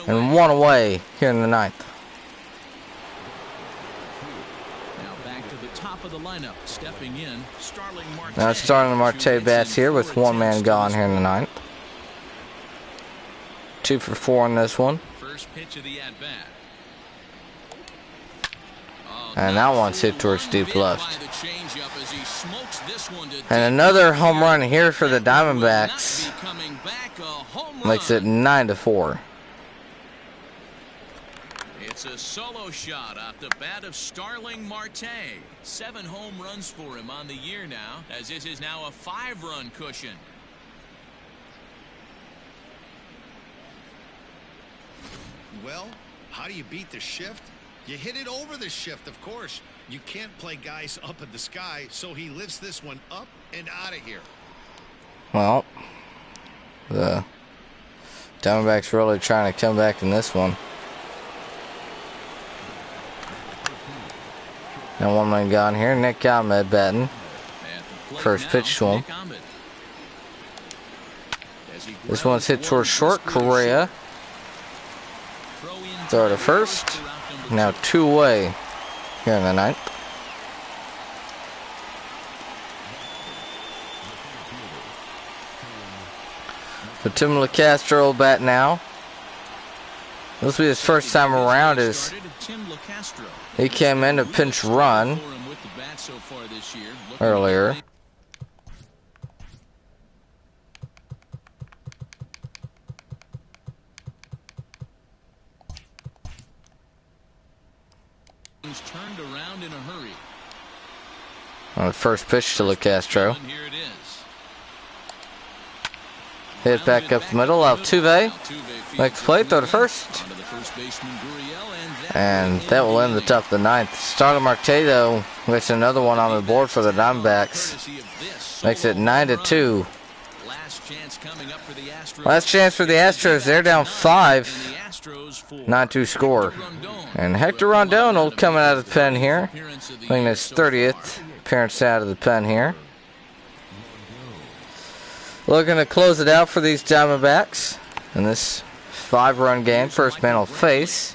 and 1 away here in the 9th. Now back to the top of the lineup, stepping in, Starling Marte. Now Starling Marte bats here with 1 man gone here in the 9th. 2 for 4 in this one. First pitch of the at-bat. And that one's hit towards deep left. And another home run here for the Diamondbacks. Makes it 9-4. It's a solo shot off the bat of Starling Marte. 7 home runs for him on the year now, as this is now a 5-run cushion. Well, how do you beat the shift? You hit it over the shift, of course. You can't play guys up in the sky, so he lifts this one up and out of here. Well, the Diamondbacks really trying to come back in this one. And 1 man gone here. Nick Ahmed batting. First pitch to him. This one's hit towards short. Correa. Throw to first. Now 2 away here in the 9th. But Tim LeCastro will bat now. This will be his first time around as he came in to pinch run earlier. Turned around in a hurry. On the first pitch to LeCastro. Hit back up the middle. Altuve makes the play. Throw to first. And that will end the top of the 9th. Starling Marte, though, makes another one on the board for the Diamondbacks. Makes it 9-2. Last chance for the Astros. They're down 5. 9-2 score. And Hector Rondon will come out of the pen here. Making his 30th appearance out of the pen here. Looking to close it out for these Diamondbacks in this 5-run game. First man will face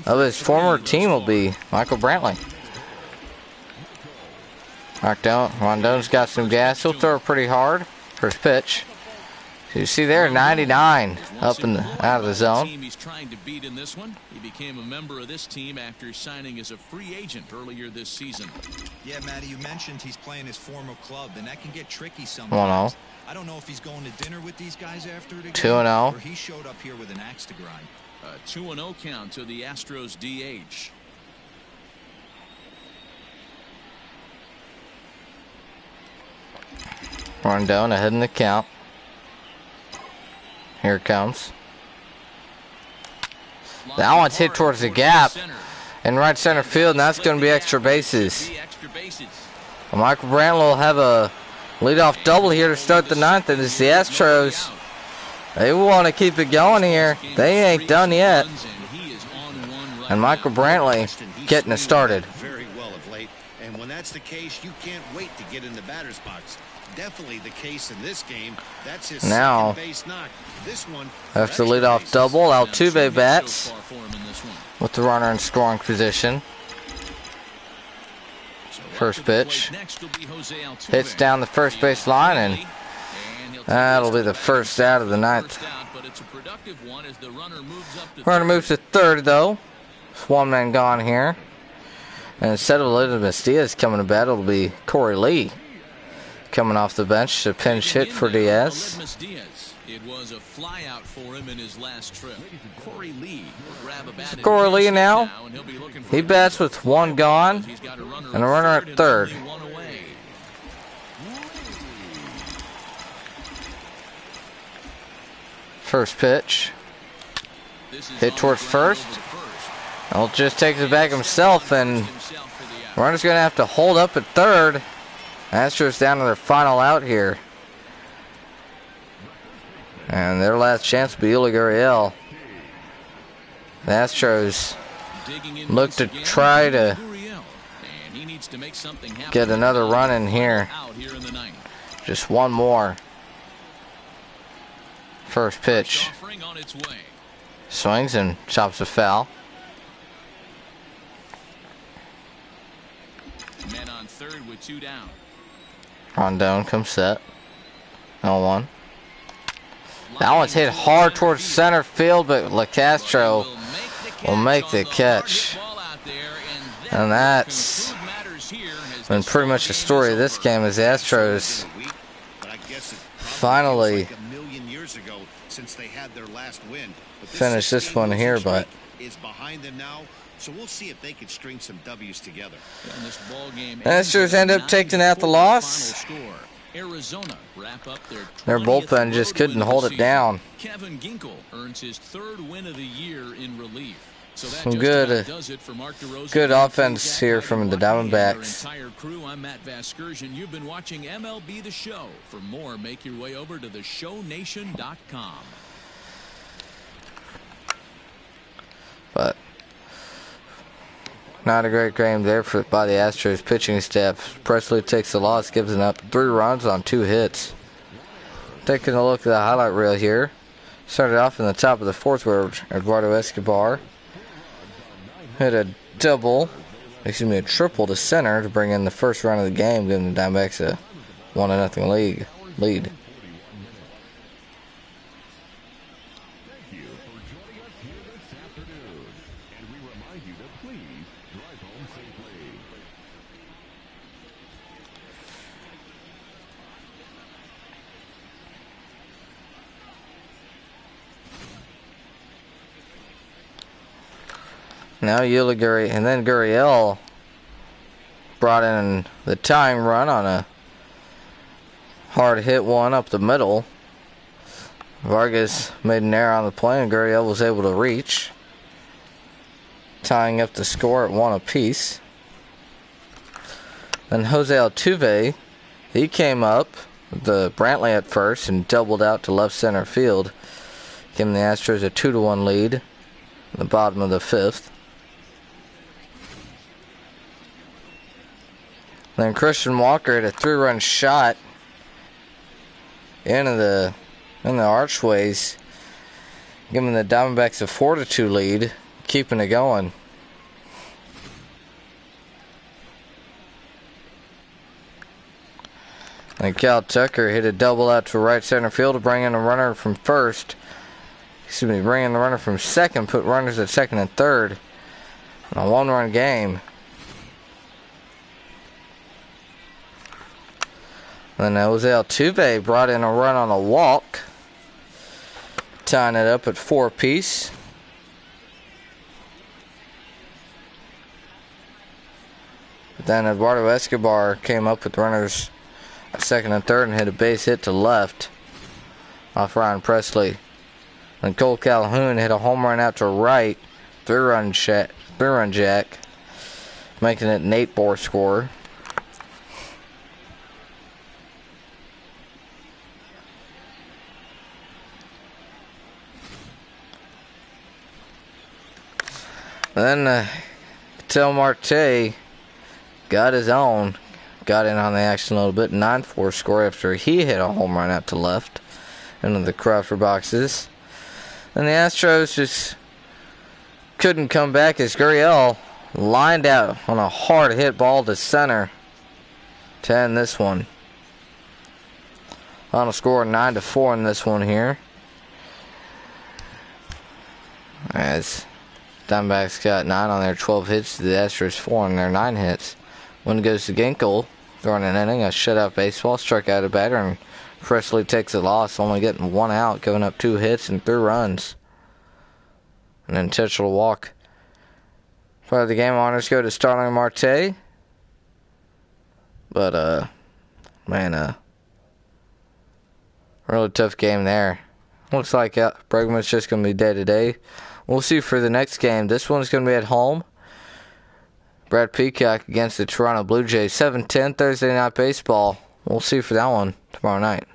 of his former team will be Michael Brantley. Rondon's got some gas. He'll throw it pretty hard. First pitch. So you see there, 99 up in out of the zone. He's trying to beat in this one. He became a member of this team after signing as a free agent earlier this season. Yeah, Matty, you mentioned he's playing his former club, and that can get tricky sometimes. 1-0. I don't know if he's going to dinner with these guys after it again, 2-0. or he showed up here with an axe to grind. A 2-0 count to the Astros DH. Rondon ahead in the count. Here it comes. That one's hit towards the gap in right center field, and that's going to be extra bases. Michael Brantley will have a leadoff double here to start the ninth, and it's the Astros. They want to keep it going here. They ain't done yet. And Michael Brantley getting it started. Very well of late, and when that's the case, you can't wait to get in the batter's box. Definitely the case in this game. That's his now second base knock. This one after leadoff double, Altuve bats with the runner in scoring position. First pitch hits down the first base line, and that'll be the first out of the ninth. Runner moves to third, though. It's one man gone here. And instead of Elizabeth Diaz coming to bat, it'll be Corey Lee coming off the bench to pinch hit for Diaz. It was a flyout for him in his last trip. Corey Lee will grab a bat. Corey Lee now. He bats with one gone and a runner at third. First pitch. Hit towards first. He'll just take it back himself, and runner's going to have to hold up at third. Astros down to their final out here. And their last chance will be Yuli Gurriel. The Astros look to try to get another run in here. Just one more. First pitch. Swings and chops a foul. Men on third with two down. Rondon comes set. 0-1. That one's hit hard towards center field, but LeCastro will make the catch. And that's been pretty much the story of this game, as the Astros finally finish this one here, but so we'll see if they can string some W's together. Astros end up taking out the loss. Arizona wrap up their bullpen just couldn't hold it down. Kevin Ginkel earns his third win of the year in relief. So that some good offense here from the Diamondbacks. Entire crew, I'm Matt Vasgersian. You've been watching MLB The Show. For more, make your way over to theshownation.com. But not a great game there by the Astros pitching staff. Presley takes the loss, gives it up 3 runs on 2 hits. Taking a look at the highlight reel here. Started off in the top of the 4th where Eduardo Escobar hit a triple to center to bring in the first run of the game, giving the Diamondbacks a 1-0 lead. Now Yuli Gurriel, and then Gurriel brought in the tying run on a hard hit one up the middle. Vargas made an error on the play, and Gurriel was able to reach, tying up the score at 1 apiece. Then Jose Altuve, he came up with the Brantley at first and doubled out to left center field, giving the Astros a 2-1 lead in the bottom of the 5th. Then Christian Walker had a 3-run shot in the archways, giving the Diamondbacks a 4-2 lead, keeping it going. And Cal Tucker hit a double out to right center field to bring in a runner from first. Bring in the runner from second, put runners at second and third in a 1-run game. Then Jose Altuve brought in a run on a walk, tying it up at 4 apiece. Then Eduardo Escobar came up with runners at second and third and hit a base hit to left off Ryan Presley. Then Cole Calhoun hit a home run out to right, 3-run jack, making it an 8-bore score. Then Ketel Marte got his own. Got in on the action a little bit. 9-4 score after he hit a home run out to left into the Crawford boxes. And the Astros just couldn't come back as Gurriel lined out on a hard hit ball to center to end this one. Final score 9-4 in this one here. As Diamondbacks got 9 on their 12 hits, the Astros 4 on their 9 hits. One goes to Ginkel, throwing an inning, a shutout baseball, struck out a batter, and freshly takes a loss, only getting 1 out, giving up 2 hits and 3 runs. An intentional walk. Part of the game honors go to Starling Marte. But, really tough game there. Looks like Bregman's just going to be day-to-day. We'll see for the next game. This one's going to be at home. Brad Peacock against the Toronto Blue Jays. 7:10 Thursday Night Baseball. We'll see for that one tomorrow night.